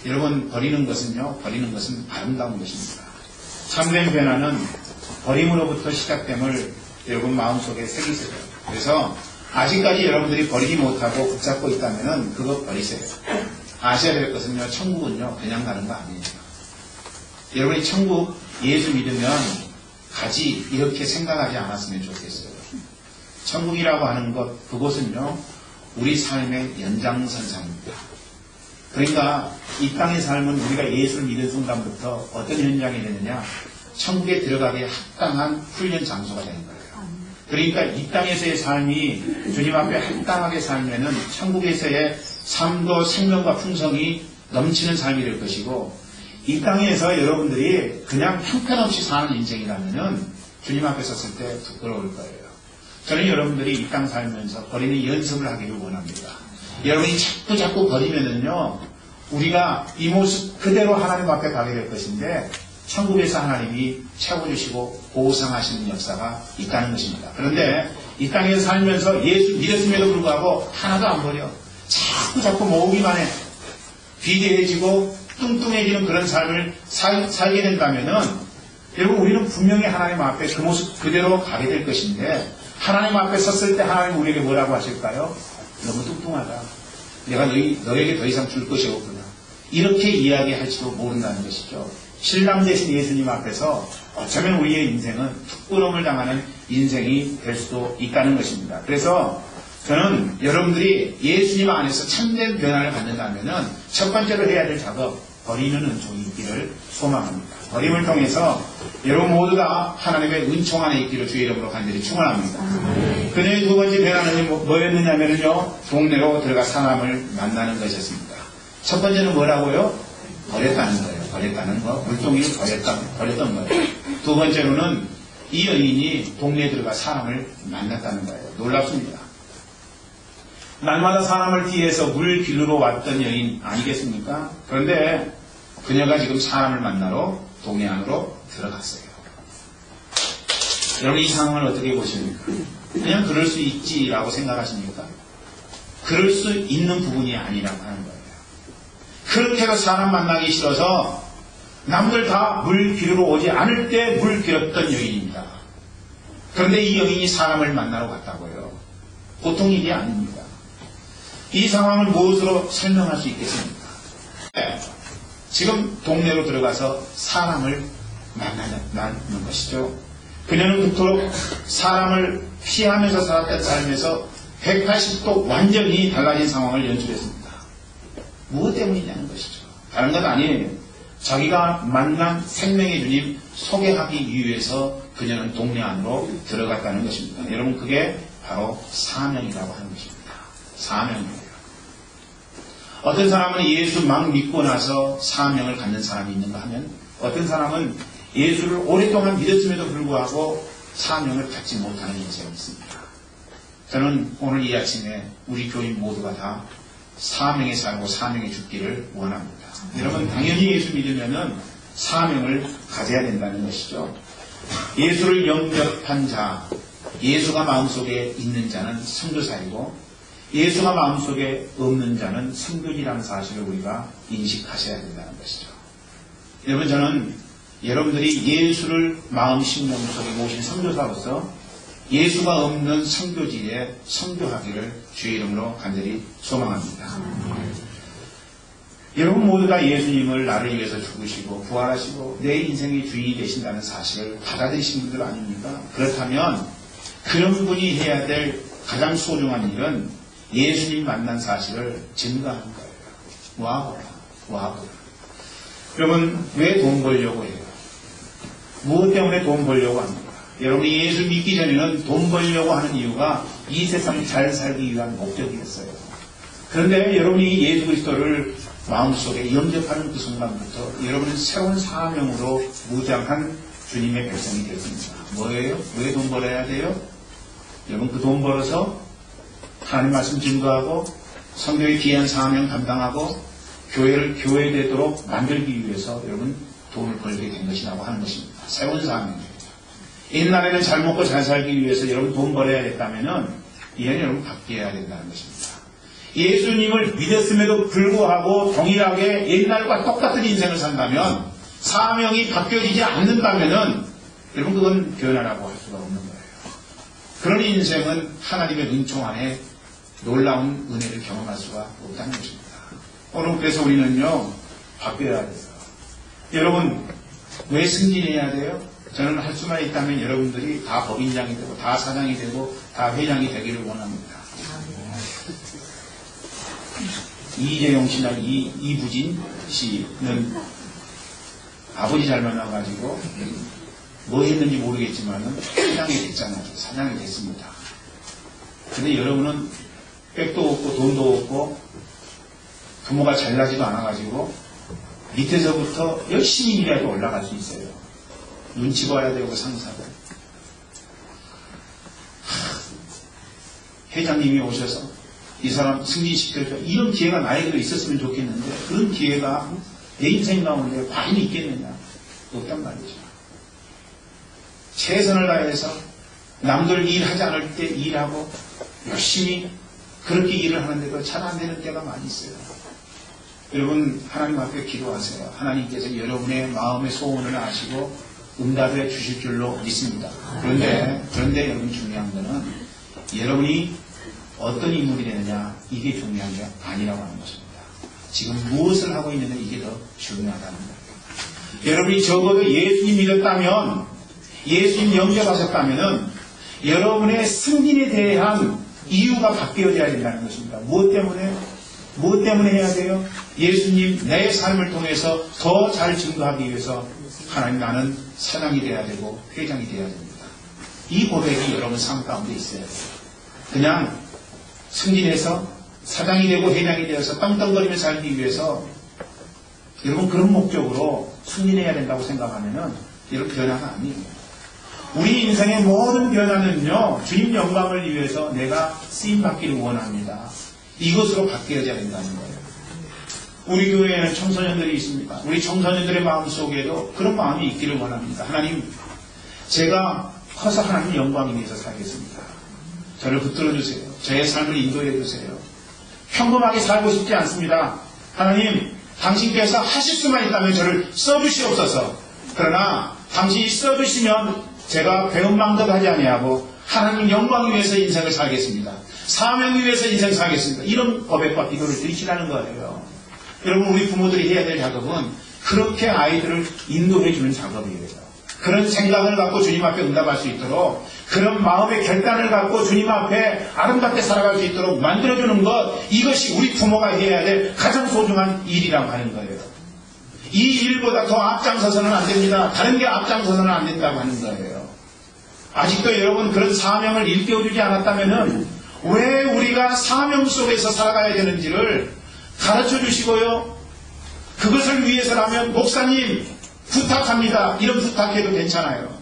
Speaker 1: 여러분 버리는 것은요, 버리는 것은 아름다운 것입니다. 참된 변화는 버림으로부터 시작됨을 여러분 마음속에 새기세요. 그래서 아직까지 여러분들이 버리지 못하고 붙잡고 있다면 그거 버리세요. 아셔야 될 것은요, 천국은요 그냥 가는 거 아니에요. 여러분이 천국 예수 믿으면 가지 이렇게 생각하지 않았으면 좋겠어요. 천국이라고 하는 것, 그곳은요 우리 삶의 연장선상입니다. 그러니까 이 땅의 삶은 우리가 예수를 믿은 순간부터 어떤 현장이 되느냐, 천국에 들어가기에 합당한 훈련 장소가 되는 거예요. 그러니까 이 땅에서의 삶이 주님 앞에 합당하게 살면은 천국에서의 삶도 생명과 풍성이 넘치는 삶이 될 것이고, 이 땅에서 여러분들이 그냥 형편없이 사는 인생이라면은 주님 앞에 섰을 때 부끄러울 거예요. 저는 여러분들이 이 땅 살면서 버리는 연습을 하기를 원합니다. 여러분이 자꾸 버리면은요, 우리가 이 모습 그대로 하나님 앞에 가게 될 것인데, 천국에서 하나님이 채워주시고 보상하시는 역사가 있다는 것입니다. 그런데 이 땅에서 살면서 예수 믿었음에도 불구하고 하나도 안 버려. 자꾸 모으기만 해. 비대해지고 뚱뚱해지는 그런 삶을 살게 된다면은, 여러분 우리는 분명히 하나님 앞에 그 모습 그대로 가게 될 것인데, 하나님 앞에 섰을 때 하나님 우리에게 뭐라고 하실까요? 너무 뚱뚱하다. 내가 너에게 더 이상 줄 것이 없구나. 이렇게 이야기할지도 모른다는 것이죠. 신랑 되신 예수님 앞에서 어쩌면 우리의 인생은 부끄러움을 당하는 인생이 될 수도 있다는 것입니다. 그래서 저는 여러분들이 예수님 안에서 참된 변화를 갖는다면 첫 번째로 해야 될 작업, 버리는 은총이 있기를 소망합니다. 버림을 통해서 여러분 모두가 하나님의 은총 안에 있기를 주의 이름으로 간절히 축원합니다. 그녀의 두 번째 변화는 뭐였느냐면요, 동네로 들어가 사람을 만나는 것이었습니다. 첫 번째는 뭐라고요? 버렸다는 거예요. 버렸다는 거, 물동이를 버렸던 거예요. 두 번째로는 이 여인이 동네에 들어가 사람을 만났다는 거예요. 놀랍습니다. 날마다 사람을 피해서 물 길르러 왔던 여인 아니겠습니까? 그런데 그녀가 지금 사람을 만나러 동네 안으로 들어갔어요. 여러분 이 상황을 어떻게 보십니까? 그냥 그럴 수 있지라고 생각하십니까? 그럴 수 있는 부분이 아니라고 하는 거예요. 그렇게도 사람 만나기 싫어서 남들 다 물 길르러 오지 않을 때 물 길었던 여인입니다. 그런데 이 여인이 사람을 만나러 갔다고요. 보통 일이 아닙니다. 이 상황을 무엇으로 설명할 수 있겠습니까? 지금 동네로 들어가서 사람을 만나는 것이죠. 그녀는 그토록 사람을 피하면서 살았던 삶에서 180도 완전히 달라진 상황을 연출했습니다. 무엇 때문이냐는 것이죠. 다른 건 아니에요. 자기가 만난 생명의 주님 소개하기 위해서 그녀는 동네 안으로 들어갔다는 것입니다. 여러분, 그게 바로 사명이라고 하는 것입니다. 사명이에요. 어떤 사람은 예수 막 믿고 나서 사명을 갖는 사람이 있는가 하면, 어떤 사람은 예수를 오랫동안 믿었음에도 불구하고 사명을 갖지 못하는 인생이 있습니다. 저는 오늘 이 아침에 우리 교인 모두가 다 사명에 살고 사명에 죽기를 원합니다. 여러분, 당연히 예수 믿으면은 사명을 가져야 된다는 것이죠. 예수를 영접한 자, 예수가 마음속에 있는 자는 선교사이고, 예수가 마음속에 없는 자는 선교지라는 사실을 우리가 인식하셔야 된다는 것이죠. 여러분, 저는 여러분들이 예수를 마음 심령 속에 모신 선교사로서 예수가 없는 선교지에 선교하기를 주의 이름으로 간절히 소망합니다. 여러분 모두 다 예수님을 나를 위해서 죽으시고 부활하시고 내 인생의 주인이 되신다는 사실을 받아들이신 분들 아닙니까? 그렇다면 그런 분이 해야 될 가장 소중한 일은 예수님 만난 사실을 증거하는 거예요. 와보라. 여러분, 왜 돈 벌려고 해요? 무엇 때문에 돈 벌려고 합니까? 여러분이 예수 믿기 전에는 돈 벌려고 하는 이유가 이 세상 잘 살기 위한 목적이었어요. 그런데 여러분이 예수 그리스도를 마음속에 영접하는 그 순간부터 여러분은 새로운 사명으로 무장한 주님의 백성이 되었습니다. 뭐예요? 왜 돈 벌어야 돼요? 여러분, 그 돈 벌어서 하나님 말씀 증거하고 성경의 귀한 사명 감당하고 교회를 교회되도록 만들기 위해서 여러분 돈을 벌게 된 것이라고 하는 것입니다. 새로운 사명입니다. 옛날에는 잘 먹고 잘 살기 위해서 여러분 돈 벌어야 됐다면은 이제는 여러분 바뀌어야 된다는 것입니다. 예수님을 믿었음에도 불구하고 동일하게 옛날과 똑같은 인생을 산다면, 사명이 바뀌어지지 않는다면은 여러분 그건 변화라고 할 수가 없는 거예요. 그런 인생은 하나님의 은총 안에 놀라운 은혜를 경험할 수가 없다는 것입니다. 오늘 그래서 우리는요 바뀌어야 돼요. 여러분, 왜 승진해야 돼요? 저는 할 수만 있다면 여러분들이 다 법인장이 되고 다 사장이 되고 다 회장이 되기를 원합니다. 이재용 씨나 이부진 씨는 아버지 잘 만나가지고 뭐 했는지 모르겠지만은 사장이 됐잖아요. 사장이 됐습니다. 근데 여러분은 백도 없고 돈도 없고 부모가 잘나지도 않아가지고 밑에서부터 열심히 일해도 올라갈 수 있어요. 눈치 봐야 되고 상사고. 회장님이 오셔서 이 사람 승진시켜줘. 이런 기회가 나에게도 있었으면 좋겠는데 그런 기회가 내 인생 가운데 과연 있겠느냐? 없단 말이죠. 최선을 다해서 남들 일하지 않을 때 일하고 열심히 그렇게 일을 하는데도 잘 안 되는 때가 많이 있어요. 여러분, 하나님 앞에 기도하세요. 하나님께서 여러분의 마음의 소원을 아시고 응답해 주실 줄로 믿습니다. 그런데 여러분 중요한 거는 여러분이 어떤 인물이 되느냐, 이게 중요한 게 아니라고 하는 것입니다. 지금 무엇을 하고 있느냐, 이게 더 중요하다는 거예요. 여러분이 적어도 예수님 믿었다면, 예수님 영접하셨다면 여러분의 승진에 대한 이유가 바뀌어져야 된다는 것입니다. 무엇 때문에 해야 돼요? 예수님 내 삶을 통해서 더 잘 증거하기 위해서 하나님, 나는 사장이 돼야 되고 회장이 돼야 됩니다. 이 고백이 여러분 삶 가운데 있어야 돼요. 그냥 승진해서 사장이 되고 회장이 되어서 떵떵거리며 살기 위해서 여러분 그런 목적으로 승진해야 된다고 생각하면은 여러분 변화가 아니에요. 우리 인생의 모든 변화는요, 주님 영광을 위해서 내가 쓰임받기를 원합니다. 이것으로 바뀌어져야 된다는 거예요. 우리 교회에는 청소년들이 있습니다. 우리 청소년들의 마음속에도 그런 마음이 있기를 원합니다. 하나님, 제가 커서 하나님 영광을 위해서 살겠습니다. 저를 붙들어 주세요. 저의 삶을 인도해 주세요. 평범하게 살고 싶지 않습니다. 하나님, 당신께서 하실 수만 있다면 저를 써주시옵소서. 그러나 당신이 써주시면 제가 배은망덕 하지 아니하고 하나님 영광을 위해서 인생을 살겠습니다. 사명을 위해서 인생 살겠습니다. 이런 고백과 기도를 드리시라는 거예요. 여러분, 우리 부모들이 해야 될 작업은 그렇게 아이들을 인도해 주는 작업이에요. 그런 생각을 갖고 주님 앞에 응답할 수 있도록, 그런 마음의 결단을 갖고 주님 앞에 아름답게 살아갈 수 있도록 만들어주는 것, 이것이 우리 부모가 해야 될 가장 소중한 일이라고 하는 거예요. 이 일보다 더 앞장서서는 안 됩니다. 다른 게 앞장서서는 안 된다고 하는 거예요. 아직도 여러분 그런 사명을 일깨워주지 않았다면은 왜 우리가 사명 속에서 살아가야 되는지를 가르쳐 주시고요. 그것을 위해서라면 목사님 부탁합니다. 이런 부탁해도 괜찮아요.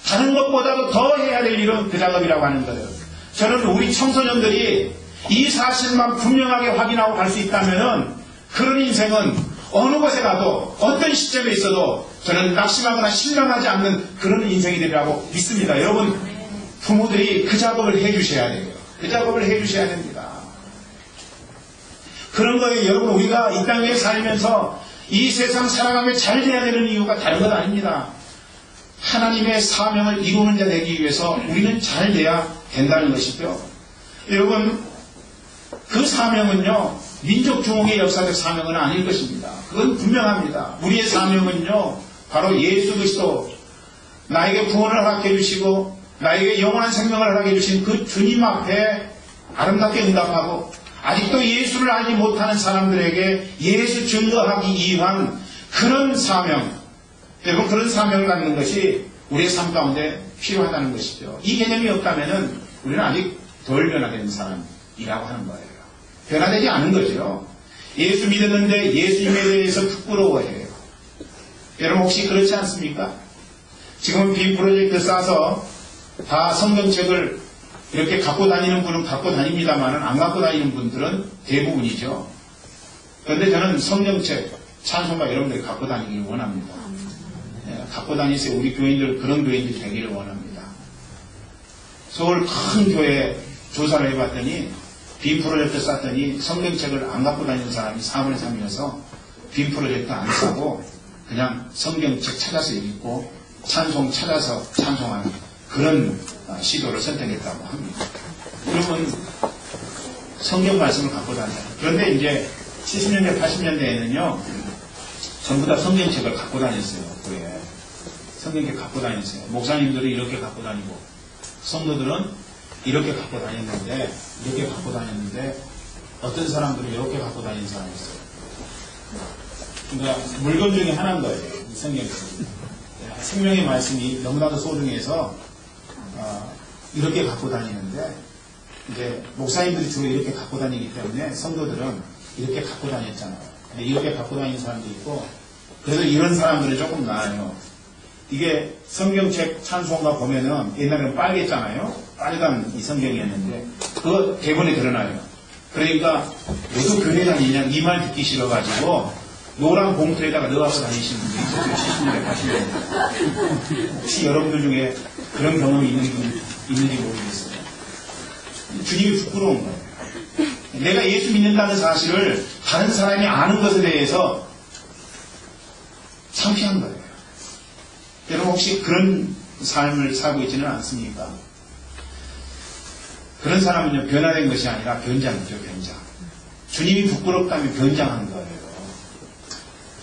Speaker 1: 다른 것보다도 더 해야 될 일은 그 작업이라고 하는 거예요. 저는 우리 청소년들이 이 사실만 분명하게 확인하고 갈 수 있다면은 그런 인생은 어느 곳에 가도 어떤 시점에 있어도 저는 낙심하거나 실망하지 않는 그런 인생이 되리라고 믿습니다. 여러분 부모들이 그 작업을 해주셔야 돼요. 그 작업을 해주셔야 됩니다. 그런 거에 여러분 우리가 이 땅에 살면서 이 세상 살아가며 잘 돼야 되는 이유가 다른 것 아닙니다. 하나님의 사명을 이루는 자 되기 위해서 우리는 잘 돼야 된다는 것이죠. 여러분 그 사명은요 민족 중흥의 역사적 사명은 아닐 것입니다. 그건 분명합니다. 우리의 사명은요 바로 예수 그리스도 나에게 구원을 허락해 주시고 나에게 영원한 생명을 허락해 주신 그 주님 앞에 아름답게 응답하고 아직도 예수를 알지 못하는 사람들에게 예수 증거하기 위한 그런 사명, 여러분 그런 사명을 갖는 것이 우리의 삶 가운데 필요하다는 것이죠. 이 개념이 없다면 우리는 아직 덜 변화된 사람이라고 하는 거예요. 변화되지 않은 거죠. 예수 믿었는데 예수님에 대해서 부끄러워해요. 여러분 혹시 그렇지 않습니까? 지금 빔 프로젝트 싸서 다 성경책을 이렇게 갖고 다니는 분은 갖고 다닙니다만 안 갖고 다니는 분들은 대부분이죠. 그런데 저는 성경책, 찬송가 여러분들이 갖고 다니기를 원합니다. 갖고 다니세요. 우리 교인들 그런 교인들이 되기를 원합니다. 서울 큰 교회 조사를 해봤더니 빔 프로젝트 쌌더니 성경책을 안 갖고 다니는 사람이 4분의 3이어서 빔 프로젝트 안 사고 그냥 성경책 찾아서 읽고 찬송 찾아서 찬송하는 그런 시도를 선택했다고 합니다. 여러분 성경 말씀을 갖고 다녀요. 그런데 이제 70년대 80년대에는요 전부 다 성경책을 갖고 다녔어요. 그래. 성경책 갖고 다녔어요. 목사님들이 이렇게 갖고 다니고 성도들은 이렇게 갖고 다녔는데 어떤 사람들은 이렇게 갖고 다니는 사람이 있어요. 그러니까 물건 중에 하나인 거예요. 성경책. 생명의 말씀이 너무나도 소중해서 이렇게 갖고 다니는데 이제 목사님들이 주로 이렇게 갖고 다니기 때문에 성도들은 이렇게 갖고 다녔잖아요. 근데 이렇게 갖고 다니는 사람도 있고 그래서 이런 사람들은 조금 나아요. 이게 성경책 찬송가 보면은 옛날에는 빨갰잖아요. 빨간 이 성경이었는데 그거 대본에 드러나요. 그러니까 너도 교회 다니냐 이 말 듣기 싫어가지고 노란 봉투에다가 넣어서 다니시는 분들이 있었어요. 70년대 80년대 혹시 여러분들 중에 그런 경험이 있는지 모르겠어요. 주님이 부끄러운 거예요. 내가 예수 믿는다는 사실을 다른 사람이 아는 것에 대해서 창피한 거예요. 여러분 혹시 그런 삶을 살고 있지는 않습니까? 그런 사람은요 변화된 것이 아니라 변장이죠. 변장. 주님이 부끄럽다면 변장하는 거예요.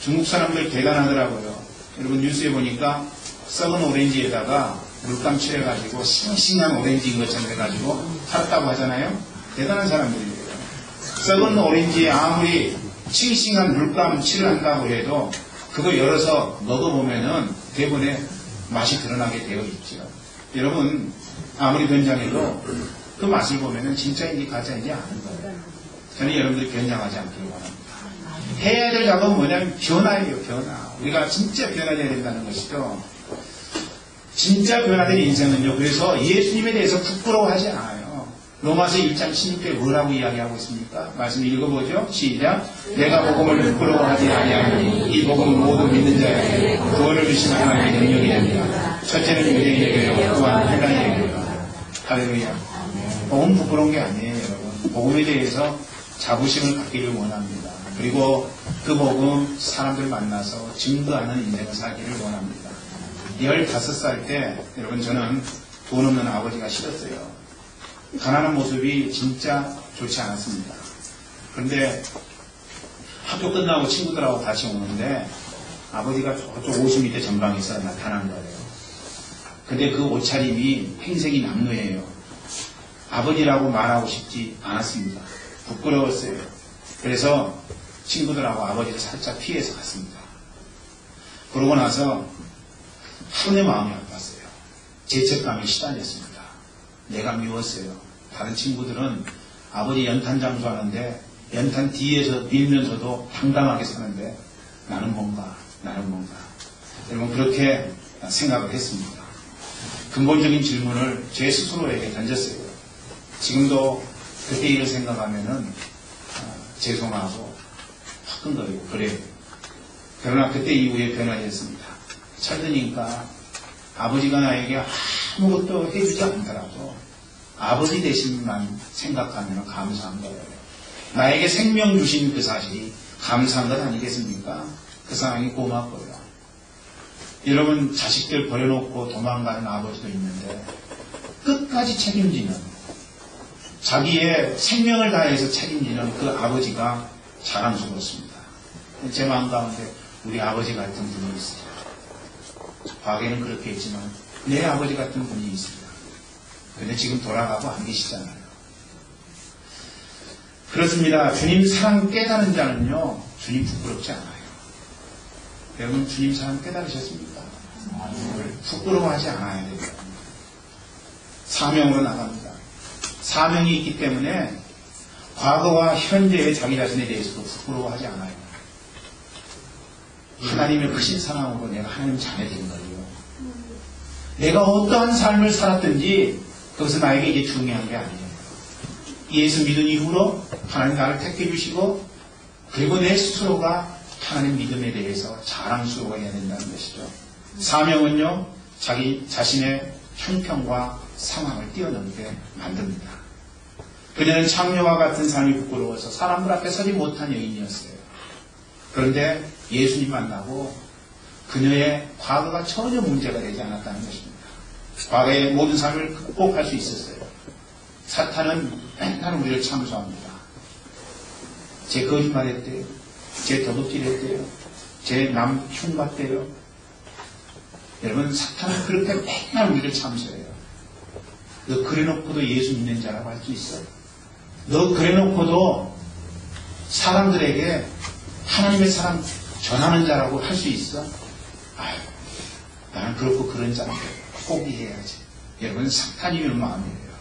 Speaker 1: 중국 사람들 대단하더라고요. 여러분 뉴스에 보니까 썩은 오렌지에다가 물감 칠해가지고 싱싱한 오렌지인 것처럼 해가지고 팔았다고 하잖아요. 대단한 사람들이에요. 썩은 오렌지에 아무리 싱싱한 물감 칠을 한다고 해도 그거 열어서 먹어보면은 대부분의 맛이 드러나게 되어 있죠. 여러분 아무리 변장해도 그 맛을 보면은 진짜인지 가짜인지 아는 거예요. 저는 여러분들이 변장하지 않기를 원합니다. 해야 될 작업은 뭐냐면 변화예요. 변화. 우리가 진짜 변화해야 된다는 것이죠. 진짜 변화된 인생은요. 그래서 예수님에 대해서 부끄러워하지 않아요. 로마서 1장 16절에 뭐라고 이야기하고 있습니까? 말씀 읽어보죠. 시작. 내가 복음을 부끄러워하지 아니하니 이 복음은 모두 믿는 자에게 구원을 주시는 하나님의 능력이 됩니다. 첫째는 유대인에게요. 또한 헬라인에게요. 할렐루야. 복음 부끄러운 게 아니에요. 여러분. 복음에 대해서 자부심을 갖기를 원합니다. 그리고 그 복음 사람들 만나서 증거하는 인생을 살기를 원합니다. 15살 때 여러분 저는 돈 없는 아버지가 싫었어요. 가난한 모습이 진짜 좋지 않았습니다. 그런데 학교 끝나고 친구들하고 같이 오는데 아버지가 저쪽 50m 전방에서 나타난 거예요. 근데 그 옷차림이 행색이 남루해요. 아버지라고 말하고 싶지 않았습니다. 부끄러웠어요. 그래서 친구들하고 아버지를 살짝 피해서 갔습니다. 그러고 나서 하루 내 마음이 아팠어요. 죄책감에 시달렸습니다. 내가 미웠어요. 다른 친구들은 아버지 연탄 장수하는데 연탄 뒤에서 밀면서도 당당하게 사는데 나는 뭔가. 여러분 그렇게 생각을 했습니다. 근본적인 질문을 제 스스로에게 던졌어요. 지금도 그때 일을 생각하면은 죄송하고 화끈거리고 그래요. 그러나 그때 이후에 변화했습니다. 철드니까 아버지가 나에게 아무것도 해주지 않더라도 아버지 대신만 생각하면 감사한 거예요. 나에게 생명 주신 그 사실이 감사한 것 아니겠습니까? 그 상황이 고맙고요. 여러분 자식들 버려놓고 도망가는 아버지도 있는데 끝까지 책임지는, 자기의 생명을 다해서 책임지는 그 아버지가 자랑스럽습니다. 제 마음 가운데 우리 아버지 같은 분이 있어요. 과거에는 그렇게 했지만 내 아버지 같은 분이 있습니다. 근데 지금 돌아가고 안 계시잖아요. 그렇습니다. 주님 사랑 깨달은 자는요, 주님 부끄럽지 않아요. 여러분 주님 사랑 깨달으셨습니까? 부끄러워하지 않아야 돼요. 사명으로 나갑니다. 사명이 있기 때문에 과거와 현재의 자기 자신에 대해서도 부끄러워하지 않아요. 하나님의 크신 사랑으로 내가 하나님 자녀 된 거예요. 내가 어떠한 삶을 살았든지 그것은 나에게 이제 중요한 게 아니에요. 예수 믿은 이후로 하나님 나를 택해 주시고, 그리고 내 스스로가 하나님 믿음에 대해서 자랑스러워해야 된다는 것이죠. 사명은요, 자기 자신의 형편과 상황을 뛰어넘게 만듭니다. 그녀는 창녀와 같은 삶이 부끄러워서 사람들 앞에 서지 못한 여인이었어요. 그런데 예수님 만나고 그녀의 과거가 전혀 문제가 되지 않았다는 것입니다. 과거의 모든 삶을 극복할 수 있었어요. 사탄은 맨날 우리를 참소합니다. 제 거짓말했대요. 제 도둑질했대요. 제 남 흉봤대요. 여러분 사탄은 그렇게 맨날 우리를 참소해요. 너 그래놓고도 예수 믿는 자라고 할 수 있어? 너 그래놓고도 사람들에게 하나님의 사랑 전하는 자라고 할 수 있어? 아유, 나는 그렇고 그런 자인데 포기해야지. 여러분 사탄이 이런 마음이에요.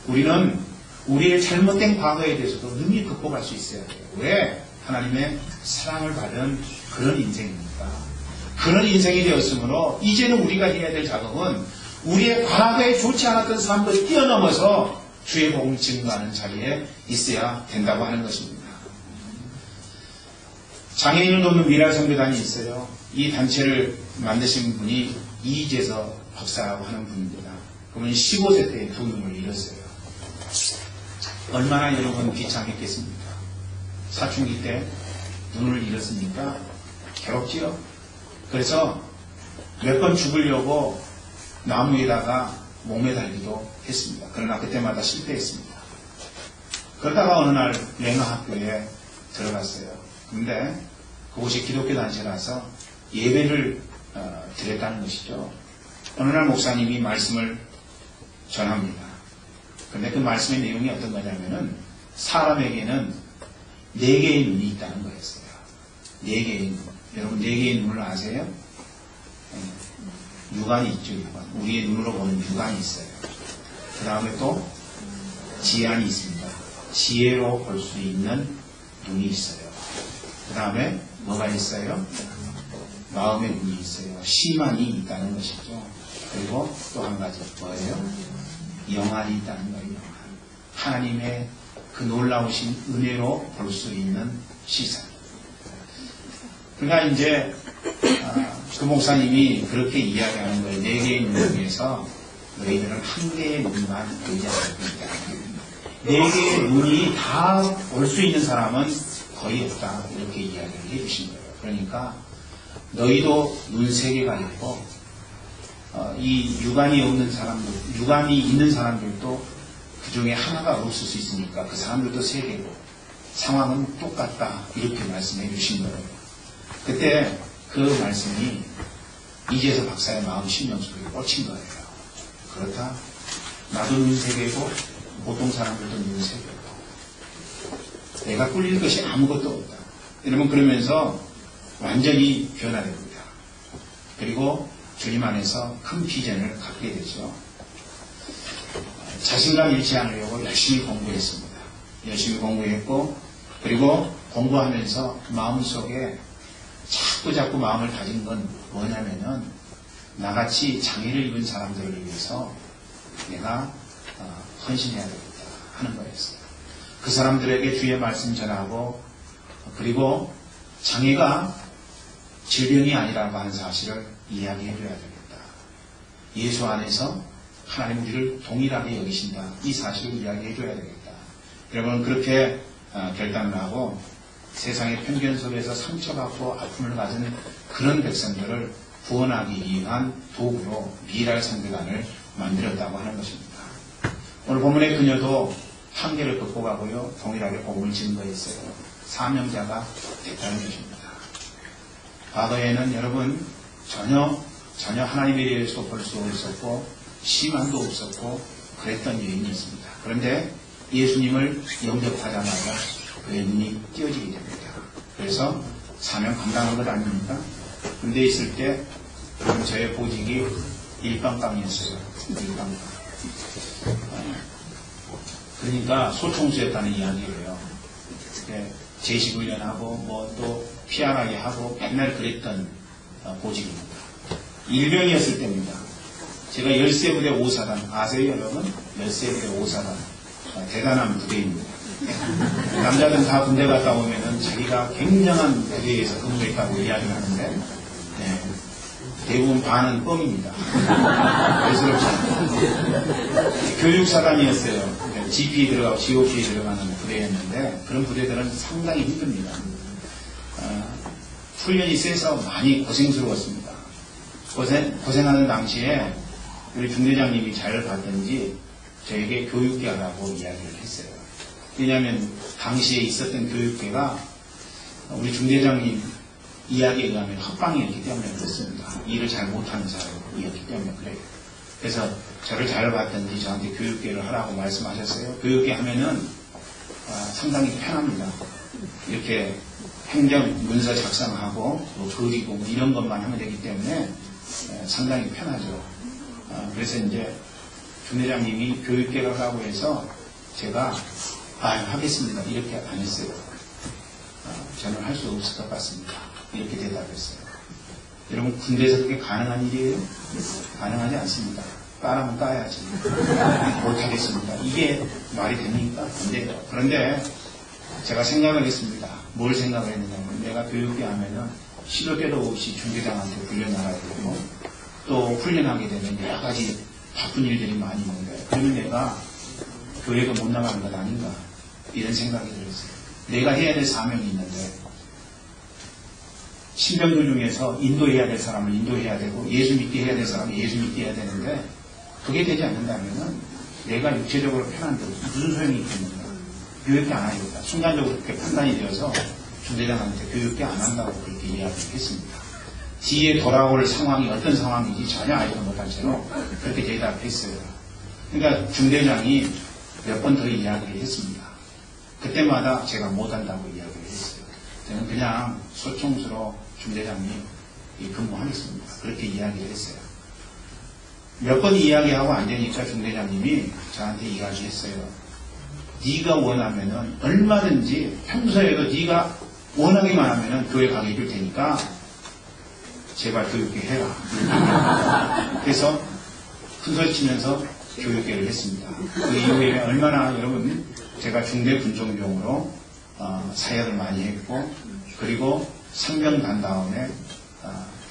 Speaker 1: 우리는 우리의 잘못된 과거에 대해서도 능히 극복할 수 있어야 돼요. 왜? 하나님의 사랑을 받은 그런 인생입니까? 그런 인생이 되었으므로 이제는 우리가 해야 될 작업은 우리의 과거에 좋지 않았던 삶을 뛰어넘어서 주의 복음을 증거하는 자리에 있어야 된다고 하는 것입니다. 장애인을 돕는 미랄선교단이 있어요. 이 단체를 만드신 분이 이재석 박사라고 하는 분입니다. 그분이 15세 때 두 눈을 잃었어요. 얼마나 여러분 비참했겠습니까? 사춘기 때 눈을 잃었으니까 괴롭지요. 그래서 몇 번 죽으려고 나무에다가 몸에 달기도 했습니다. 그러나 그때마다 실패했습니다. 그러다가 어느 날 랭아학교에 들어갔어요. 근데 그곳이 기독교 단체라서 예배를 드렸다는 것이죠. 어느 날 목사님이 말씀을 전합니다. 그런데 그 말씀의 내용이 어떤 거냐면은 사람에게는 4개의 눈이 있다는 거였어요. 4개의 눈. 여러분 4개의 눈을 아세요? 육안이 있죠. 육안. 우리의 눈으로 보는 육안이 있어요. 그 다음에 또 지안이 있습니다. 지혜로 볼 수 있는 눈이 있어요. 그 다음에 뭐가 있어요? 마음의 눈이 있어요. 시만이 있다는 것이죠. 그리고 또 한 가지 뭐예요? 영안이 있다는 거예요. 영안. 하나님의 그 놀라우신 은혜로 볼 수 있는 시선. 그러니까 이제 그 목사님이 그렇게 이야기하는 거예요. 4개의 눈 중에서 너희들은 1개의 눈만 의지하고 있다. 4개의 눈이 다 볼 수 있는 사람은 거의 없다. 이렇게 이야기를 해주신 거예요. 그러니까 너희도 눈 3개가 있고 이 육안이 없는 사람들, 육안이 있는 사람들도 그 중에 하나가 없을 수 있으니까 그 사람들도 3개고 상황은 똑같다. 이렇게 말씀해 주신 거예요. 그때 그 말씀이 이재서 박사의 마음 심령 속에 꽂힌 거예요. 그렇다. 나도 눈세계고 보통 사람들도 눈세계고 내가 꿀릴 것이 아무것도 없다. 여러분 그러면서 완전히 변화됩니다. 그리고 주님 안에서 큰 비전을 갖게 되죠. 자신감 잃지 않으려고 열심히 공부했습니다. 열심히 공부했고 그리고 공부하면서 마음속에 자꾸 마음을 가진 건 뭐냐면은 나같이 장애를 입은 사람들을 위해서 내가 헌신해야 되겠다 하는 거였어요. 그 사람들에게 주의 말씀 전하고 그리고 장애가 질병이 아니라고 하는 사실을 이야기해 줘야 되겠다. 예수 안에서 하나님 우리를 동일하게 여기신다. 이 사실을 이야기해 줘야 되겠다. 여러분 그렇게 결단을 하고 세상의 편견 속에서 상처받고 아픔을 가진 그런 백성들을 구원하기 위한 도구로 미랄 선교단을 만들었다고 하는 것입니다. 오늘 본문의 그녀도 한계를 극복하고요. 동일하게 복음을 증거했어요. 사명자가 됐다는 것입니다. 과거에는 여러분 전혀 하나님에 대해서 볼 수 없었고 시간도 없었고 그랬던 여인이었습니다. 그런데 예수님을 영접하자마자 그의 눈이 띄어지게 됩니다. 그래서 사명 감당한 것 아닙니까? 군대에 있을 때 저의 보직이 일방감이었어요. 일방감. 그러니까 소총수였다는 이야기예요. 제식훈련하고 뭐 또 피아나게 하고 맨날 그랬던 보직입니다. 일병이었을 때입니다. 제가 13부대 5사단 아세요 여러분? 13부대 5사단 대단한 부대입니다. 남자들은 다 군대 갔다 오면은 자기가 굉장한 부대에서 근무했다고 이야기를 하는데 대부분 반은 뻥입니다. 외스럽지 않아요. 교육사단이었어요. GP 들어가고 GOP 들어가는 부대였는데 그런 부대들은 상당히 힘듭니다. 훈련이 세서 많이 고생스러웠습니다. 고생하는 당시에 우리 중대장님이 잘 봤던지 저에게 교육계라고 이야기를 했어요. 왜냐하면 당시에 있었던 교육계가 우리 중대장님 이야기에 의하면 합방이었기 때문에 그렇습니다. 일을 잘 못하는 사람이었기 때문에 그래요. 그래서 저를 잘 봤던지 저한테 교육계를 하라고 말씀하셨어요. 교육계 하면은 상당히 편합니다. 이렇게 행정 문서 작성하고 또 그리고 이런 것만 하면 되기 때문에 상당히 편하죠. 그래서 이제 중대장님이 교육계를 하라고 해서 제가 하겠습니다. 이렇게 안 했어요. 저는 할 수 없을 것 같습니다. 이렇게 대답했어요. 여러분 군대에서 그게 가능한 일이에요? 가능하지 않습니다. 까라면 까야지. 못하겠습니다. 이게 말이 됩니까? 안 돼요. 그런데 제가 생각을 했습니다. 뭘 생각을 했느냐면 내가 교육계 하면은 시도 때도 없이 중대장한테 훈련하라고 되고 또 훈련하게 되면 여러 가지 바쁜 일들이 많이 있는데 그러면 내가 교회가 못 나가는 것 아닌가 이런 생각이 들었어요. 내가 해야 될 사명이 있는데 신병들 중에서 인도해야 될 사람을 인도해야 되고 예수 믿게 해야 될 사람을 예수 믿게 해야 되는데 그게 되지 않는다면 내가 육체적으로 편한데 무슨 소용이 있겠는가. 교육계 안 하겠다. 순간적으로 그렇게 판단이 되어서 중대장한테 교육계 안 한다고 그렇게 이야기를 했습니다. 뒤에 돌아올 상황이 어떤 상황인지 전혀 알지도 못한 채로 그렇게 대답했어요. 그러니까 중대장이 몇 번 더 이야기를 했습니다. 그때마다 제가 못한다고 이야기를 했어요. 저는 그냥 소총수로 중대장님 근무하겠습니다. 그렇게 이야기를 했어요. 몇 번 이야기하고 안 되니까 중대장님이 저한테 이야기했어요. 네가 원하면은 얼마든지 평소에도 네가 원하기만 하면은 교회 가게 해줄 테니까 제발 교육계 해라. 그래서 큰소리 치면서 교육계를 했습니다. 그 이후에 얼마나 여러분 제가 중대 군종병으로 사역을 많이 했고 그리고 상병 간 다음에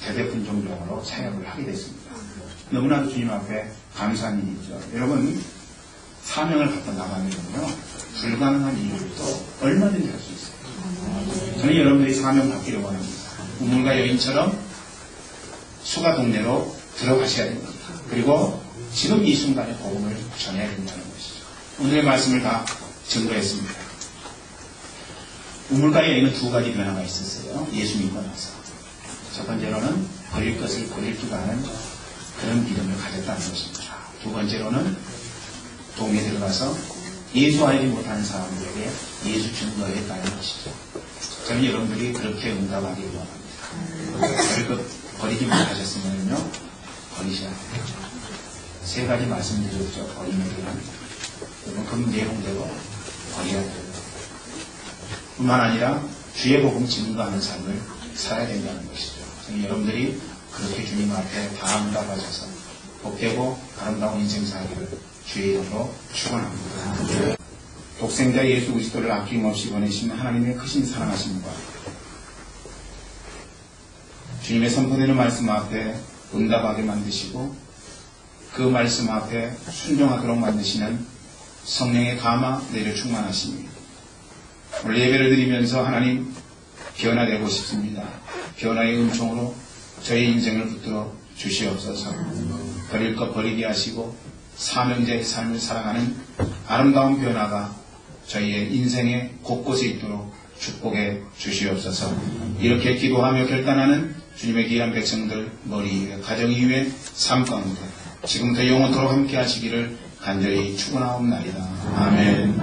Speaker 1: 대대 군종병으로 사역을 하게 됐습니다. 너무나도 주님 앞에 감사한 일이죠. 여러분 사명을 갖고 나가면요 불가능한 일도 얼마든지 할 수 있어요. 저는 여러분들이 사명 받기를 원합니다. 우물가 여인처럼 수가 동네로 들어가셔야 됩니다. 그리고 지금 이 순간에 복음을 전해야 된다는 것이죠. 오늘의 말씀을 다 증거했습니다. 우물가 여인은 두 가지 변화가 있었어요. 예수 믿고 나서. 첫 번째로는 버릴 것을 버릴 줄 아는 그런 믿음을 가졌다는 것입니다. 두 번째로는 동에 들어가서 예수 알지 못하는 사람들에게 예수 증거했다는 것이죠. 저는 여러분들이 그렇게 응답하기를 원합니다. 버릴 것 버리지 못하셨으면요, 버리셔야 되겠죠. 세 가지 말씀드렸죠. 버리는 길은 그 내용대로 버려야 돼요. 뿐만 아니라 주의 복음 증거하는 삶을 살아야 된다는 것이죠. 여러분들이 그렇게 주님 앞에 다 응답하셔서 복되고 아름다운 인생 살기를 주의 이름으로 축원합니다. 독생자 예수 그리스도를 아낌없이 보내신 하나님의 크신 사랑하심과 주님의 선포되는 말씀 앞에 응답하게 만드시고 그 말씀 앞에 순종하도록 만드시는 성령의 감화 내려 충만하시니 오늘 예배를 드리면서 하나님 변화되고 싶습니다. 변화의 은총으로 저희 인생을 붙들어 주시옵소서. 버릴 것 버리게 하시고 사명자의 삶을 살아가는 아름다운 변화가 저희의 인생의 곳곳에 있도록 축복해 주시옵소서. 이렇게 기도하며 결단하는 주님의 귀한 백성들 머리 위에 가정 이후의 삶 가운데 지금부터 영원토록 함께 하시기를 간절히 축원하옵나이다. 아멘.